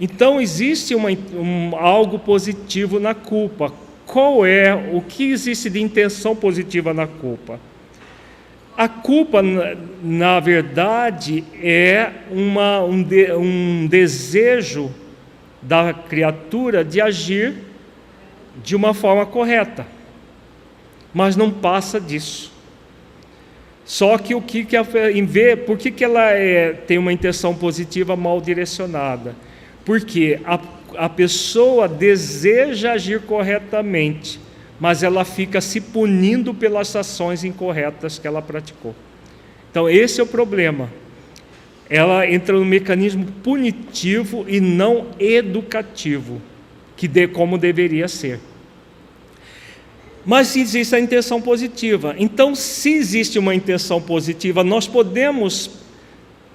Então existe algo positivo na culpa. O que existe de intenção positiva na culpa? A culpa, na verdade, é um desejo da criatura de agir de uma forma correta, mas não passa disso. Só que por que ela tem uma intenção positiva mal direcionada? Porque a pessoa deseja agir corretamente, mas ela fica se punindo pelas ações incorretas que ela praticou. Então esse é o problema. Ela entra no mecanismo punitivo e não educativo, como deveria ser. Mas existe a intenção positiva. Então, se existe uma intenção positiva, nós podemos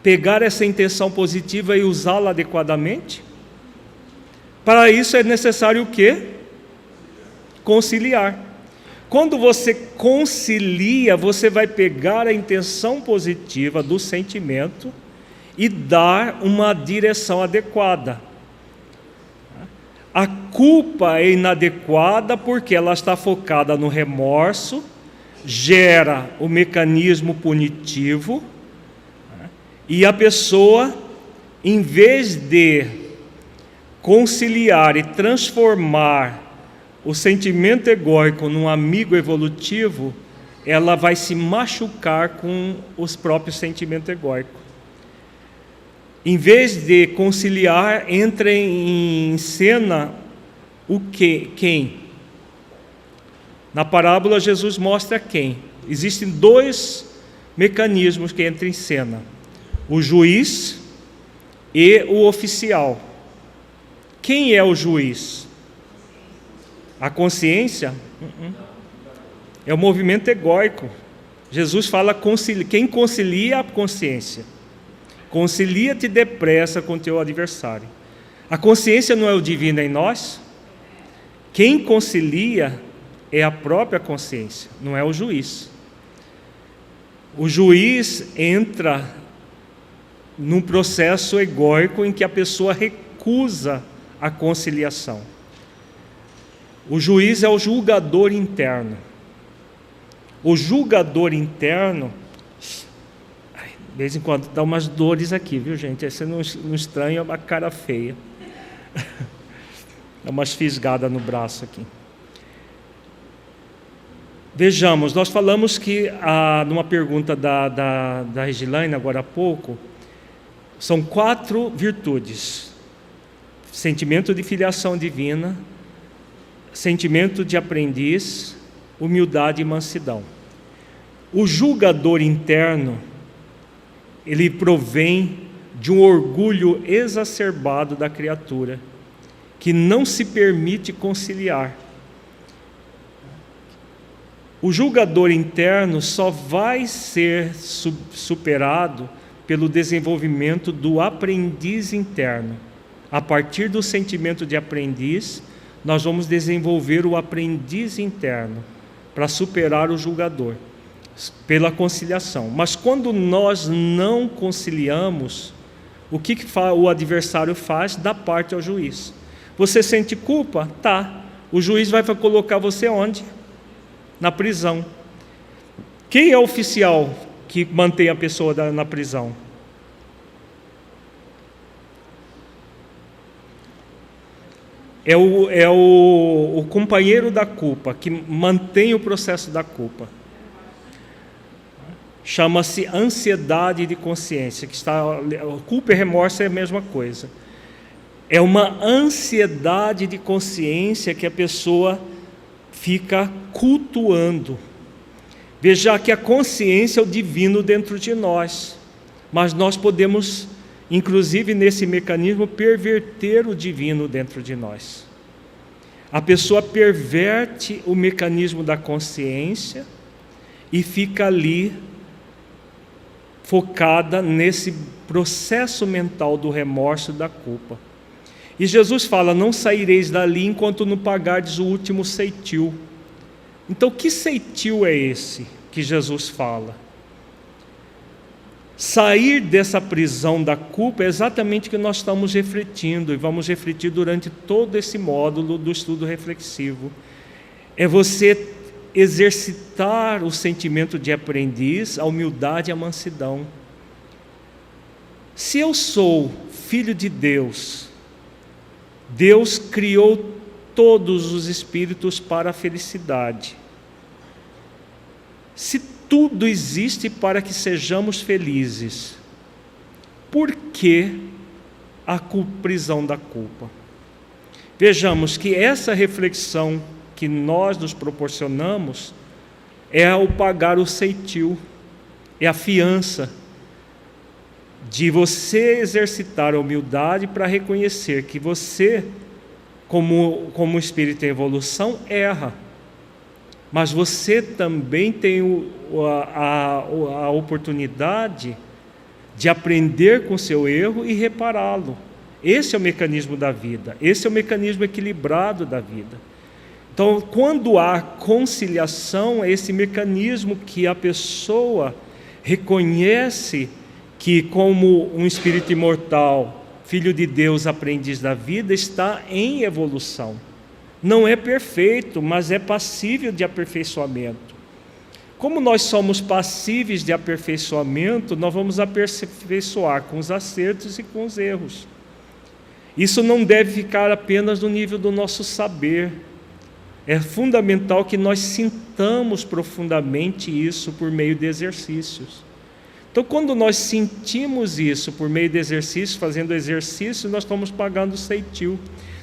pegar essa intenção positiva e usá-la adequadamente? Para isso é necessário o quê? Conciliar. Quando você concilia, você vai pegar a intenção positiva do sentimento e dar uma direção adequada. A culpa é inadequada porque ela está focada no remorso, gera o mecanismo punitivo, e a pessoa, em vez de conciliar e transformar o sentimento egóico num amigo evolutivo, ela vai se machucar com os próprios sentimentos egóicos. Em vez de conciliar, entra em cena quem? Na parábola, Jesus mostra quem. Existem dois mecanismos que entram em cena: o juiz e o oficial. Quem é o juiz? A consciência? É o movimento egóico. Jesus fala, quem concilia a consciência? Concilia-te depressa com teu adversário. A consciência não é o divino em nós? Quem concilia é a própria consciência, não é o juiz. O juiz entra num processo egóico em que a pessoa recusa a conciliação. O juiz é o julgador interno. O julgador interno, de vez em quando dá umas dores aqui, viu, gente? Aí você não estranha uma cara feia. Dá umas fisgadas no braço aqui. Vejamos, nós falamos que, numa pergunta da Regilane, agora há pouco, são 4 virtudes: sentimento de filiação divina, sentimento de aprendiz, humildade e mansidão. O julgador interno, ele provém de um orgulho exacerbado da criatura, que não se permite conciliar. O julgador interno só vai ser superado pelo desenvolvimento do aprendiz interno. A partir do sentimento de aprendiz, nós vamos desenvolver o aprendiz interno para superar o julgador, pela conciliação. Mas quando nós não conciliamos, o que o adversário faz? Dá parte ao juiz. Você sente culpa? Tá. O juiz vai colocar você onde? Na prisão. Quem é o oficial que mantém a pessoa na prisão? É o companheiro da culpa, que mantém o processo da culpa. Chama-se ansiedade de consciência, culpa e remorso é a mesma coisa. É uma ansiedade de consciência que a pessoa fica cultuando. Veja que a consciência é o divino dentro de nós, mas nós podemos, inclusive nesse mecanismo, perverter o divino dentro de nós. A pessoa perverte o mecanismo da consciência e fica ali focada nesse processo mental do remorso e da culpa. E Jesus fala: não saireis dali enquanto não pagardes o último ceitil. Então, que ceitil é esse que Jesus fala? Sair dessa prisão da culpa é exatamente o que nós estamos refletindo, e vamos refletir durante todo esse módulo do estudo reflexivo. É você exercitar o sentimento de aprendiz, a humildade e a mansidão. Se eu sou filho de Deus, Deus criou todos os espíritos para a felicidade. Se tudo existe para que sejamos felizes, por que a prisão da culpa? Vejamos que essa reflexão que nós nos proporcionamos é o pagar o ceitil, é a fiança de você exercitar a humildade para reconhecer que você, como espírito em evolução, erra. Mas você também tem a oportunidade de aprender com seu erro e repará-lo. Esse é o mecanismo da vida, esse é o mecanismo equilibrado da vida. Então, quando há conciliação, é esse mecanismo que a pessoa reconhece que, como um espírito imortal, filho de Deus, aprendiz da vida, está em evolução. Não é perfeito, mas é passível de aperfeiçoamento. Como nós somos passíveis de aperfeiçoamento, nós vamos aperfeiçoar com os acertos e com os erros. Isso não deve ficar apenas no nível do nosso saber. É fundamental que nós sintamos profundamente isso por meio de exercícios. Então, quando nós sentimos isso por meio de exercícios, fazendo exercício, nós estamos pagando o ceitil.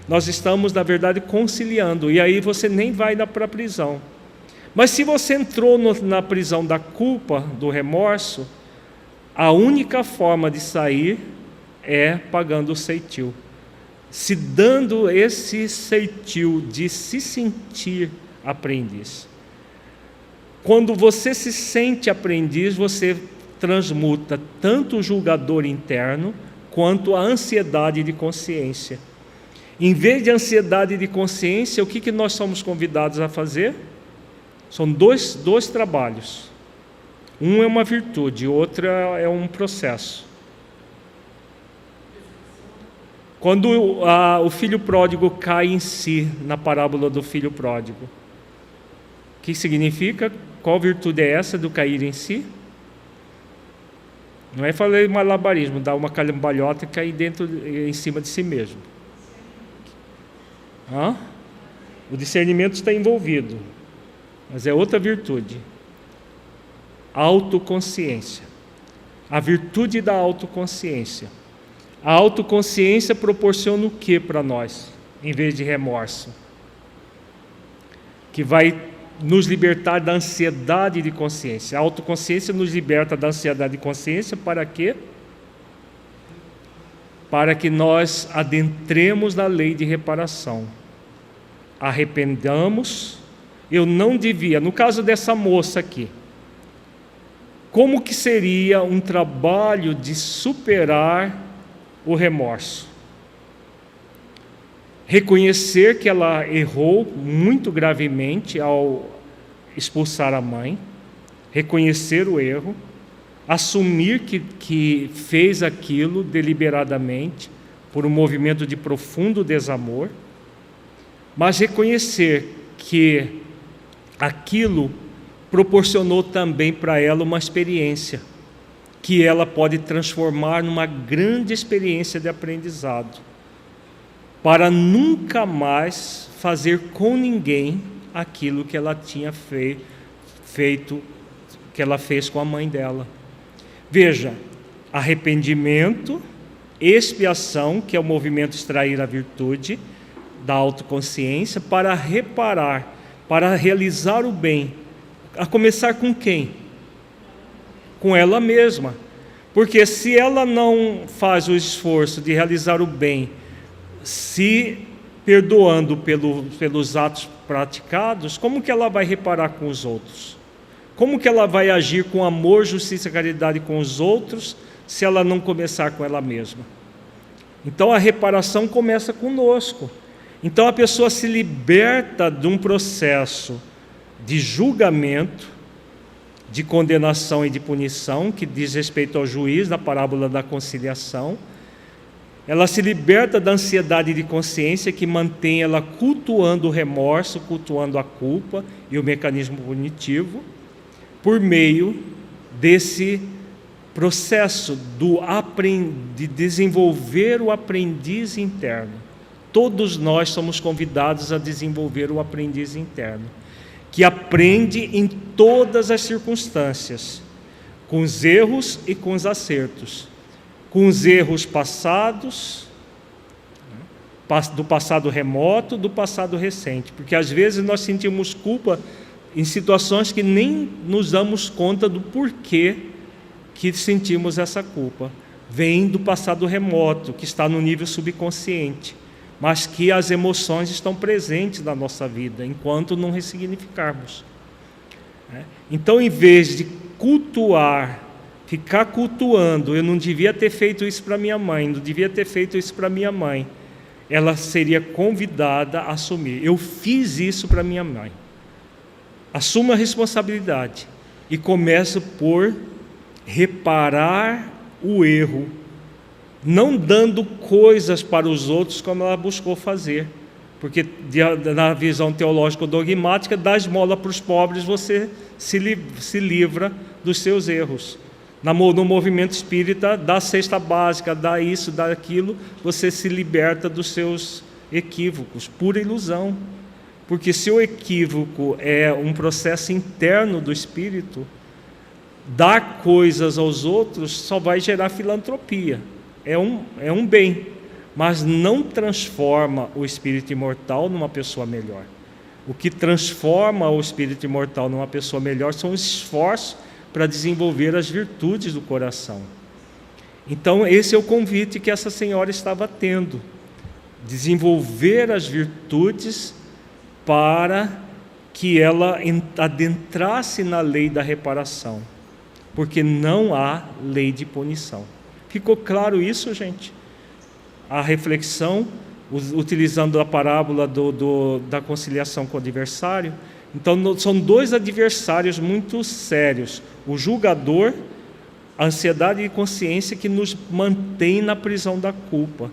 Nós estamos, na verdade, conciliando. E aí você nem vai para a prisão. Mas se você entrou na prisão da culpa, do remorso, a única forma de sair é pagando o ceitil. Se dando esse ceitil de se sentir aprendiz. Quando você se sente aprendiz, você transmuta tanto o julgador interno quanto a ansiedade de consciência. Em vez de ansiedade de consciência, o que nós somos convidados a fazer? São dois trabalhos. Um é uma virtude, outro é um processo. Quando o filho pródigo cai em si, na parábola do filho pródigo, o que significa? Qual virtude é essa do cair em si? Não é falar malabarismo, dar uma cambalhota e cair em cima de si mesmo. O discernimento está envolvido, mas é outra virtude. Autoconsciência. A virtude da autoconsciência. A autoconsciência proporciona o que para nós, em vez de remorso? Que vai nos libertar da ansiedade de consciência. A autoconsciência nos liberta da ansiedade de consciência para quê? Para que nós adentremos na lei de reparação. Arrependamos. Eu não devia, no caso dessa moça aqui, como que seria um trabalho de superar o remorso? Reconhecer que ela errou muito gravemente ao expulsar a mãe, reconhecer o erro, assumir que fez aquilo deliberadamente, por um movimento de profundo desamor, mas reconhecer que aquilo proporcionou também para ela uma experiência, que ela pode transformar numa grande experiência de aprendizado, para nunca mais fazer com ninguém aquilo que ela tinha feito, que ela fez com a mãe dela. Veja, arrependimento, expiação, que é o movimento extrair a virtude da autoconsciência, para reparar, para realizar o bem. A começar com quem? Com ela mesma. Porque se ela não faz o esforço de realizar o bem, se perdoando pelos atos praticados, como que ela vai reparar com os outros? Como que ela vai agir com amor, justiça e caridade com os outros, se ela não começar com ela mesma? Então a reparação começa conosco. Então a pessoa se liberta de um processo de julgamento, de condenação e de punição, que diz respeito ao juiz, na parábola da conciliação, ela se liberta da ansiedade de consciência que mantém ela cultuando o remorso, cultuando a culpa e o mecanismo punitivo, por meio desse processo de desenvolver o aprendiz interno. Todos nós somos convidados a desenvolver o aprendiz interno, que aprende em todas as circunstâncias, com os erros e com os acertos, com os erros passados, do passado remoto, do passado recente, porque às vezes nós sentimos culpa em situações que nem nos damos conta do porquê que sentimos essa culpa. Vem do passado remoto, que está no nível subconsciente, mas que as emoções estão presentes na nossa vida, enquanto não ressignificarmos. Então, em vez de cultuar, ficar cultuando, eu não devia ter feito isso para minha mãe, não devia ter feito isso para minha mãe, ela seria convidada a assumir. Eu fiz isso para minha mãe. Assuma a responsabilidade e começo por reparar o erro, não dando coisas para os outros como ela buscou fazer, porque na visão teológico-dogmática, dá esmola para os pobres, você se livra dos seus erros. No movimento espírita, dá cesta básica, dá isso, dá aquilo, você se liberta dos seus equívocos, pura ilusão. Porque se o equívoco é um processo interno do espírito, dar coisas aos outros só vai gerar filantropia. É um bem, mas não transforma o espírito imortal numa pessoa melhor. O que transforma o espírito imortal numa pessoa melhor são os esforços para desenvolver as virtudes do coração. Então, esse é o convite que essa senhora estava tendo. Desenvolver as virtudes para que ela adentrasse na lei da reparação. Porque não há lei de punição. Ficou claro isso, gente? A reflexão, utilizando a parábola da conciliação com o adversário. Então, são dois adversários muito sérios. O julgador, a ansiedade de consciência que nos mantém na prisão da culpa.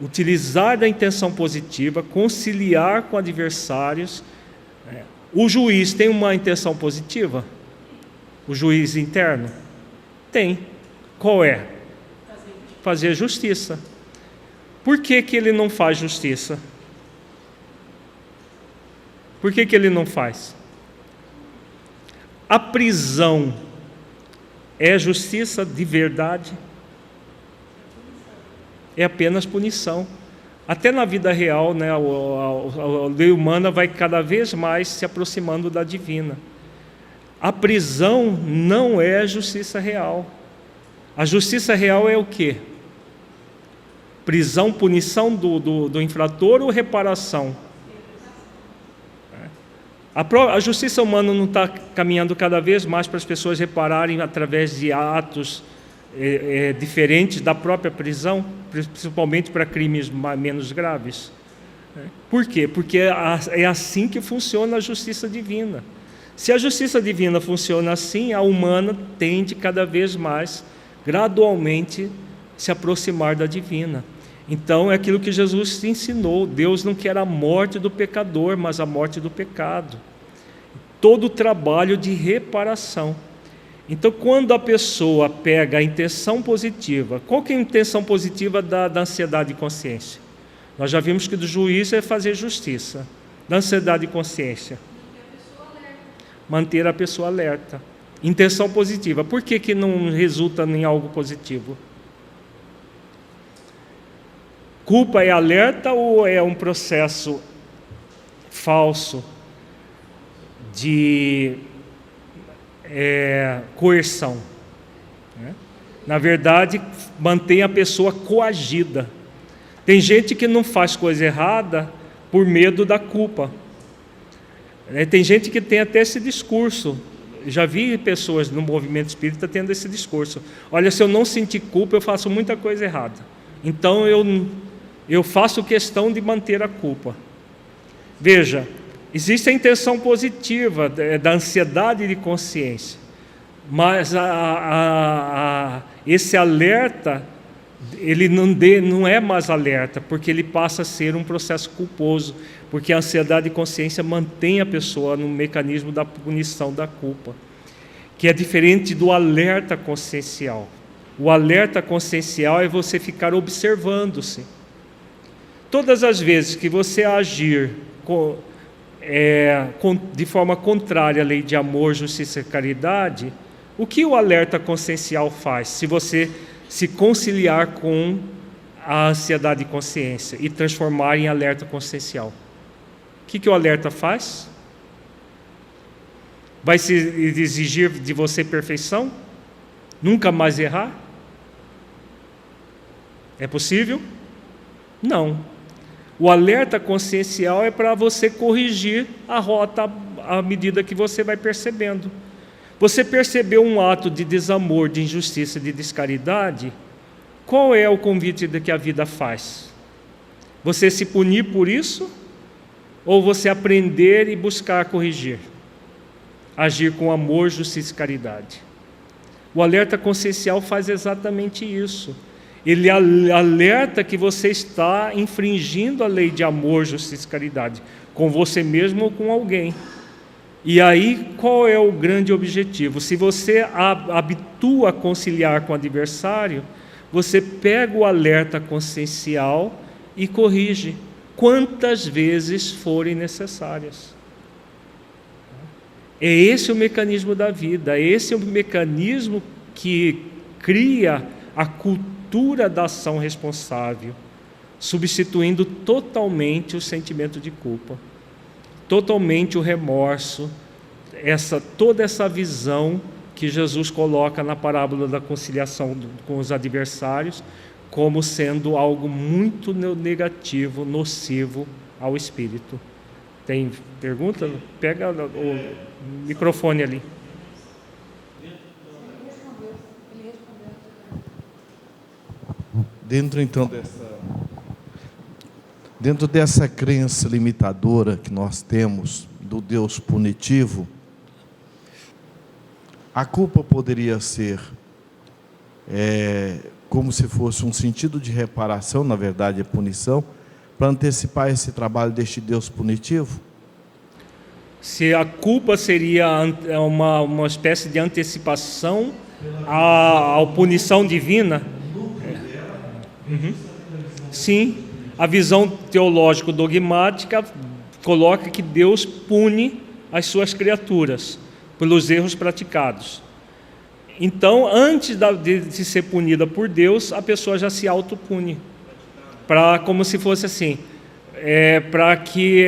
Utilizar da intenção positiva, conciliar com adversários. O juiz tem uma intenção positiva? O juiz interno? Tem. Qual é? Fazer justiça. Por que ele não faz justiça? Por que ele não faz? A prisão é justiça de verdade? É apenas punição. Até na vida real, né, a lei humana vai cada vez mais se aproximando da divina. A prisão não é justiça real. A justiça real é o quê? Prisão, punição do infrator ou reparação? A justiça humana não está caminhando cada vez mais para as pessoas repararem através de atos diferentes da própria prisão, principalmente para crimes menos graves. Por quê? Porque é assim que funciona a justiça divina. Se a justiça divina funciona assim, a humana tende cada vez mais, gradualmente, se aproximar da divina. Então, é aquilo que Jesus te ensinou. Deus não quer a morte do pecador, mas a morte do pecado. Todo o trabalho de reparação. Então, quando a pessoa pega a intenção positiva, qual que é a intenção positiva da ansiedade de consciência? Nós já vimos que do juiz é fazer justiça. Da ansiedade de consciência? Manter a pessoa alerta. Intenção positiva. Por que não resulta em algo positivo? Culpa é alerta ou é um processo falso de coerção? Na verdade, mantém a pessoa coagida. Tem gente que não faz coisa errada por medo da culpa. Tem gente que tem até esse discurso. Já vi pessoas no movimento espírita tendo esse discurso. Olha, se eu não sentir culpa, eu faço muita coisa errada. Então, eu faço questão de manter a culpa. Veja, existe a intenção positiva da ansiedade de consciência, mas esse alerta ele não é mais alerta, porque ele passa a ser um processo culposo, porque a ansiedade e consciência mantém a pessoa no mecanismo da punição da culpa, que é diferente do alerta consciencial. O alerta consciencial é você ficar observando-se. Todas as vezes que você agir de forma contrária à lei de amor, justiça e caridade, o que o alerta consciencial faz? Se você se conciliar com a ansiedade e consciência e transformar em alerta consciencial, o que o alerta faz? Vai se exigir de você perfeição? Nunca mais errar? É possível? Não. O alerta consciencial é para você corrigir a rota à medida que você vai percebendo. Você percebeu um ato de desamor, de injustiça, de descaridade? Qual é o convite que a vida faz? Você se punir por isso? Ou você aprender e buscar corrigir? Agir com amor, justiça e caridade. O alerta consciencial faz exatamente isso. Ele alerta que você está infringindo a lei de amor, justiça e caridade, com você mesmo ou com alguém. E aí, qual é o grande objetivo? Se você habitua a conciliar com o adversário, você pega o alerta consciencial e corrige quantas vezes forem necessárias. É esse o mecanismo da vida, esse é o mecanismo que cria a cultura da ação responsável, substituindo totalmente o sentimento de culpa, totalmente o remorso, toda essa visão que Jesus coloca na parábola da conciliação com os adversários, como sendo algo muito negativo, nocivo ao espírito. Tem pergunta? Pega o microfone ali. Dentro dessa crença limitadora que nós temos do Deus punitivo, a culpa poderia ser como se fosse um sentido de reparação, na verdade é punição, para antecipar esse trabalho deste Deus punitivo? Se a culpa seria uma espécie de antecipação à punição divina? Sim, a visão teológico-dogmática coloca que Deus pune as suas criaturas pelos erros praticados. Então, antes de ser punida por Deus, a pessoa já se autopune, como se fosse assim, para que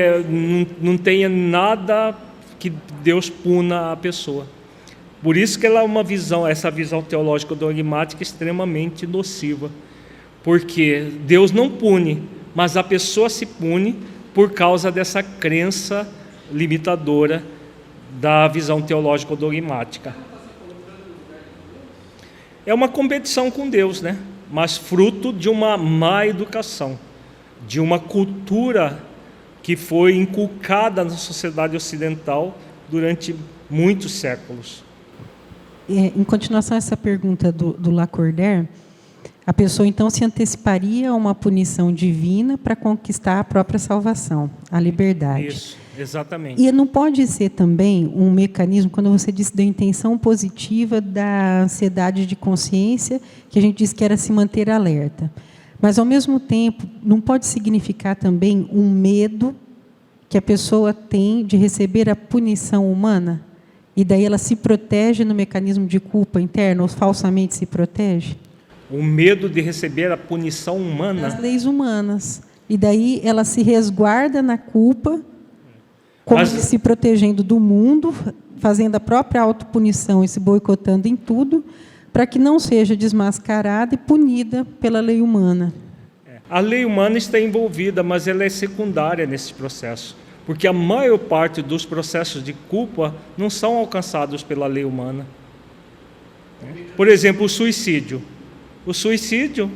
não tenha nada que Deus puna a pessoa. Por isso que ela é essa visão teológico-dogmática extremamente nociva, porque Deus não pune, mas a pessoa se pune por causa dessa crença limitadora da visão teológico-dogmática. É uma competição com Deus, né? Mas fruto de uma má educação, de uma cultura que foi inculcada na sociedade ocidental durante muitos séculos. Em continuação a essa pergunta do Lacordaire, a pessoa então se anteciparia a uma punição divina para conquistar a própria salvação, a liberdade. Isso, exatamente. E não pode ser também um mecanismo, quando você disse da intenção positiva da ansiedade de consciência, que a gente disse que era se manter alerta. Mas, ao mesmo tempo, não pode significar também um medo que a pessoa tem de receber a punição humana? E daí ela se protege no mecanismo de culpa interna, ou falsamente se protege? O medo de receber a punição humana. As leis humanas. E daí ela se resguarda na culpa, como se protegendo do mundo, fazendo a própria autopunição e se boicotando em tudo, para que não seja desmascarada e punida pela lei humana. A lei humana está envolvida, mas ela é secundária nesse processo, porque a maior parte dos processos de culpa não são alcançados pela lei humana. Por exemplo, o suicídio. O suicídio,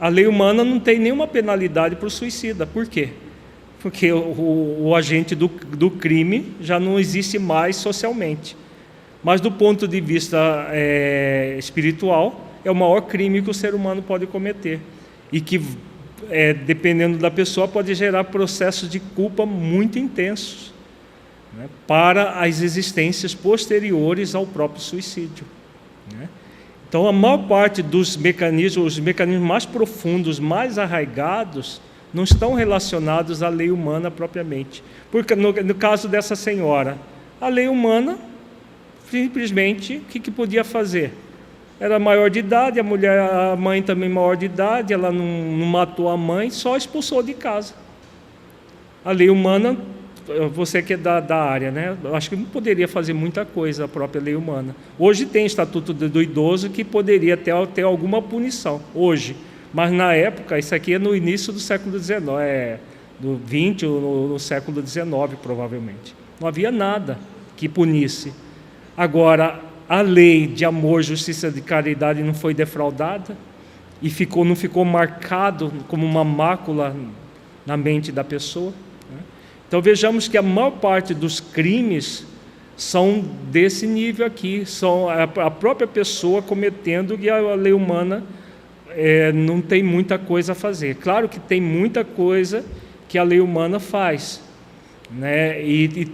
a lei humana não tem nenhuma penalidade para o suicida. Por quê? Porque o agente do crime já não existe mais socialmente. Mas, do ponto de vista espiritual, é o maior crime que o ser humano pode cometer. E que, dependendo da pessoa, pode gerar processos de culpa muito intensos, né, para as existências posteriores ao próprio suicídio, né? Então, a maior parte dos mecanismos, os mecanismos mais profundos, mais arraigados, não estão relacionados à lei humana propriamente. Porque, no caso dessa senhora, a lei humana, simplesmente, o que podia fazer? Era maior de idade, a mãe também maior de idade, ela não matou a mãe, só expulsou de casa. A lei humana, você que é da área, né? Eu acho que não poderia fazer muita coisa a própria lei humana. Hoje tem Estatuto do Idoso que poderia ter alguma punição, hoje. Mas na época, isso aqui é no início do século XIX, do 20 ou no século XIX, provavelmente. Não havia nada que punisse. Agora, a lei de amor, justiça e caridade não foi defraudada e não ficou marcado como uma mácula na mente da pessoa, né? Então vejamos que a maior parte dos crimes são desse nível aqui, são a própria pessoa cometendo, e a lei humana não tem muita coisa a fazer. Claro que tem muita coisa que a lei humana faz, né? E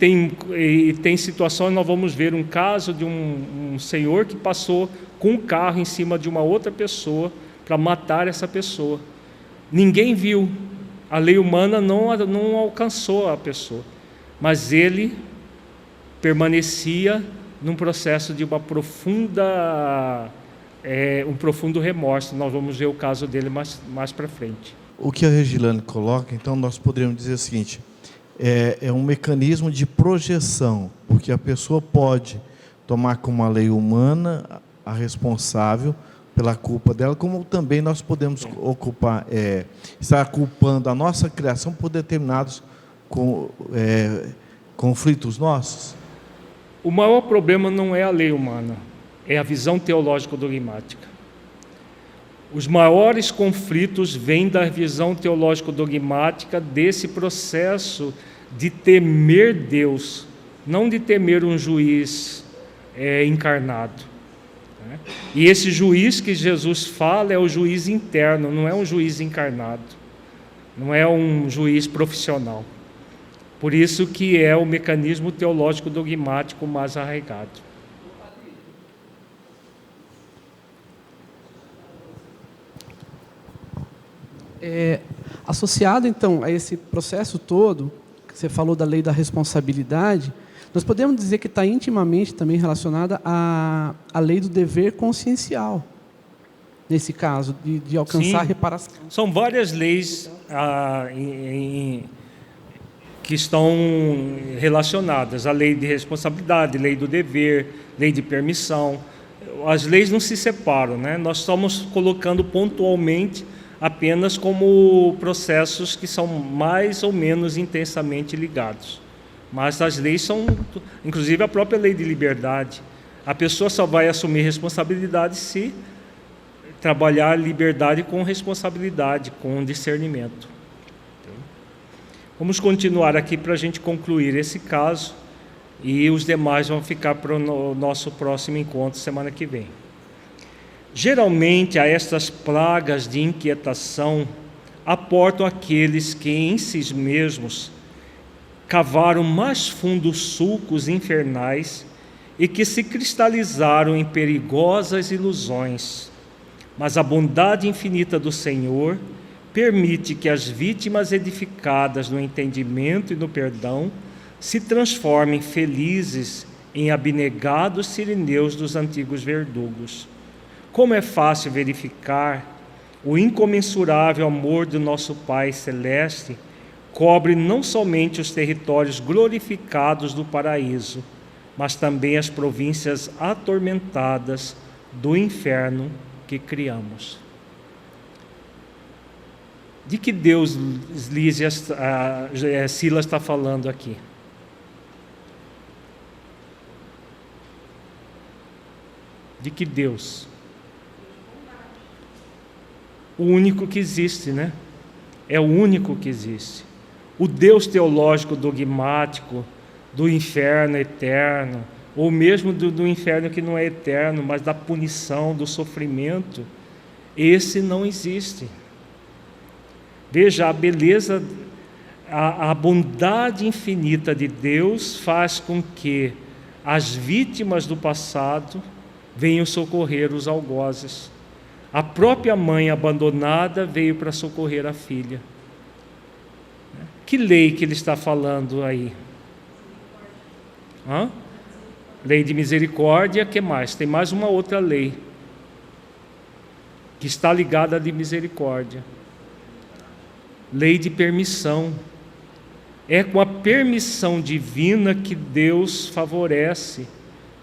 tem situações, nós vamos ver um caso de um senhor que passou com um carro em cima de uma outra pessoa para matar essa pessoa. Ninguém viu, a lei humana não alcançou a pessoa, mas ele permanecia num processo de um profundo remorso. Nós vamos ver o caso dele mais para frente. O que a Regilane coloca, então, nós poderíamos dizer o seguinte: é um mecanismo de projeção, porque a pessoa pode tomar como a lei humana a responsável pela culpa dela, como também nós podemos estar culpando a nossa criação por determinados conflitos nossos. O maior problema não é a lei humana, é a visão teológico-dogmática. Os maiores conflitos vêm da visão teológico-dogmática, desse processo de temer Deus, não de temer um juiz encarnado, né? E esse juiz que Jesus fala é o juiz interno, não é um juiz encarnado, não é um juiz profissional. Por isso que é o mecanismo teológico-dogmático mais arraigado. Associado, então, a esse processo todo, que você falou da lei da responsabilidade, nós podemos dizer que está intimamente também relacionada à lei do dever consciencial, nesse caso, de alcançar a reparação. São várias leis que estão relacionadas, a lei de responsabilidade, lei do dever, lei de permissão. As leis não se separam, né? Nós estamos colocando pontualmente apenas como processos que são mais ou menos intensamente ligados. Mas as leis são, inclusive a própria lei de liberdade. A pessoa só vai assumir responsabilidade se trabalhar a liberdade com responsabilidade, com discernimento. Vamos continuar aqui para a gente concluir esse caso, e os demais vão ficar para o nosso próximo encontro semana que vem. Geralmente, a estas plagas de inquietação aportam aqueles que em si mesmos cavaram mais fundos sulcos infernais e que se cristalizaram em perigosas ilusões. Mas a bondade infinita do Senhor permite que as vítimas edificadas no entendimento e no perdão se transformem felizes em abnegados sirineus dos antigos verdugos. Como é fácil verificar, o incomensurável amor do nosso Pai Celeste cobre não somente os territórios glorificados do paraíso, mas também as províncias atormentadas do inferno que criamos. De que Deus Silas está falando aqui? De que Deus? O único que existe, né? É o único que existe. O Deus teológico dogmático do inferno eterno, ou mesmo do inferno que não é eterno, mas da punição, do sofrimento, esse não existe. Veja, a beleza, a bondade infinita de Deus faz com que as vítimas do passado venham socorrer os algozes. A própria mãe abandonada veio para socorrer a filha. Que lei que ele está falando aí? Lei de misericórdia, que mais? Tem mais uma outra lei que está ligada à de misericórdia. Lei de permissão. É com a permissão divina que Deus favorece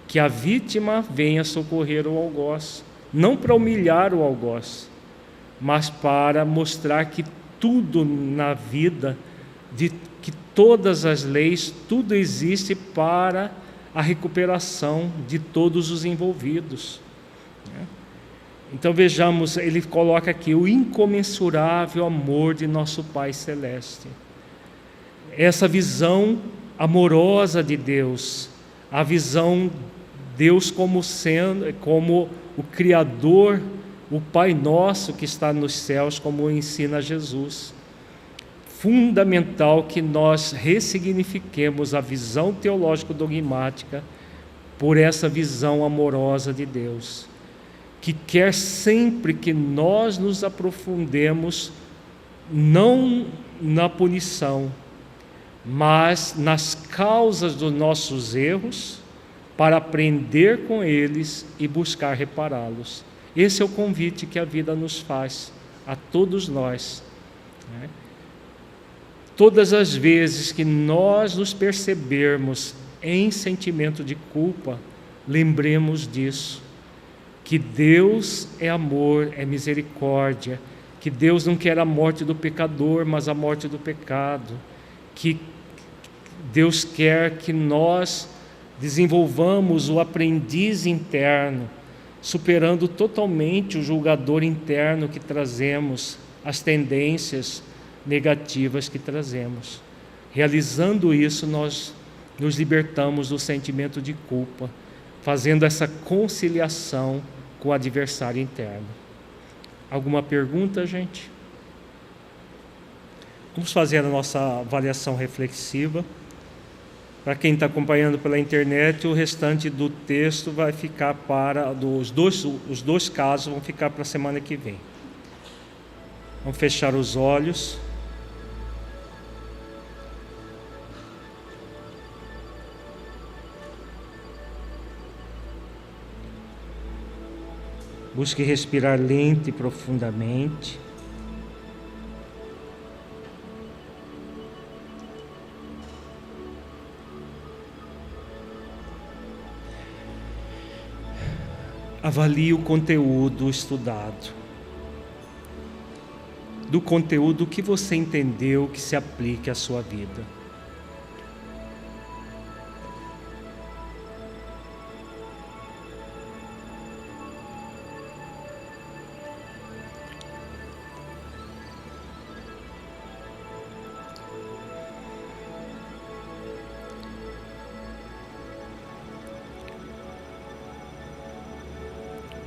que a vítima venha socorrer o algoz. Não para humilhar o algoz, mas para mostrar que tudo na vida, que todas as leis, tudo existe para a recuperação de todos os envolvidos. Então vejamos, ele coloca aqui o incomensurável amor de nosso Pai Celeste. Essa visão amorosa de Deus, a visão Deus como o Criador, o Pai Nosso que está nos céus, como ensina Jesus. Fundamental que nós ressignifiquemos a visão teológico-dogmática por essa visão amorosa de Deus, que quer sempre que nós nos aprofundemos não na punição, mas nas causas dos nossos erros, para aprender com eles e buscar repará-los. Esse é o convite que a vida nos faz, a todos nós. Todas as vezes que nós nos percebermos em sentimento de culpa, lembremos disso, que Deus é amor, é misericórdia, que Deus não quer a morte do pecador, mas a morte do pecado, que Deus quer que nós desenvolvamos o aprendiz interno, superando totalmente o julgador interno que trazemos, as tendências negativas que trazemos. Realizando isso, nós nos libertamos do sentimento de culpa, fazendo essa conciliação com o adversário interno. Alguma pergunta, gente? Vamos fazer a nossa avaliação reflexiva. Para quem está acompanhando pela internet, o restante do texto vai ficar os dois casos vão ficar para a semana que vem. Vamos fechar os olhos. Busque respirar lento e profundamente. Avalie o conteúdo estudado. Do conteúdo que você entendeu que se aplique à sua vida.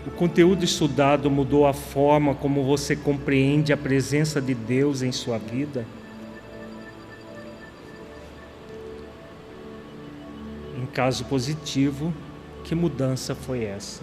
O conteúdo estudado mudou a forma como você compreende a presença de Deus em sua vida? Em caso positivo, que mudança foi essa?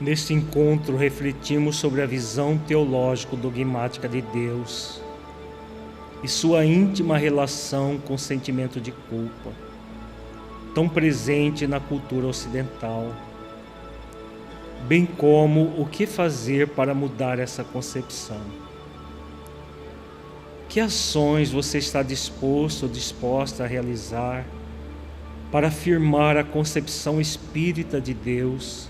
Neste encontro, refletimos sobre a visão teológico-dogmática de Deus e sua íntima relação com o sentimento de culpa, tão presente na cultura ocidental, bem como o que fazer para mudar essa concepção. Que ações você está disposto ou disposta a realizar para afirmar a concepção espírita de Deus,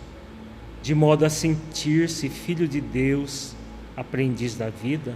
de modo a sentir-se filho de Deus, aprendiz da vida?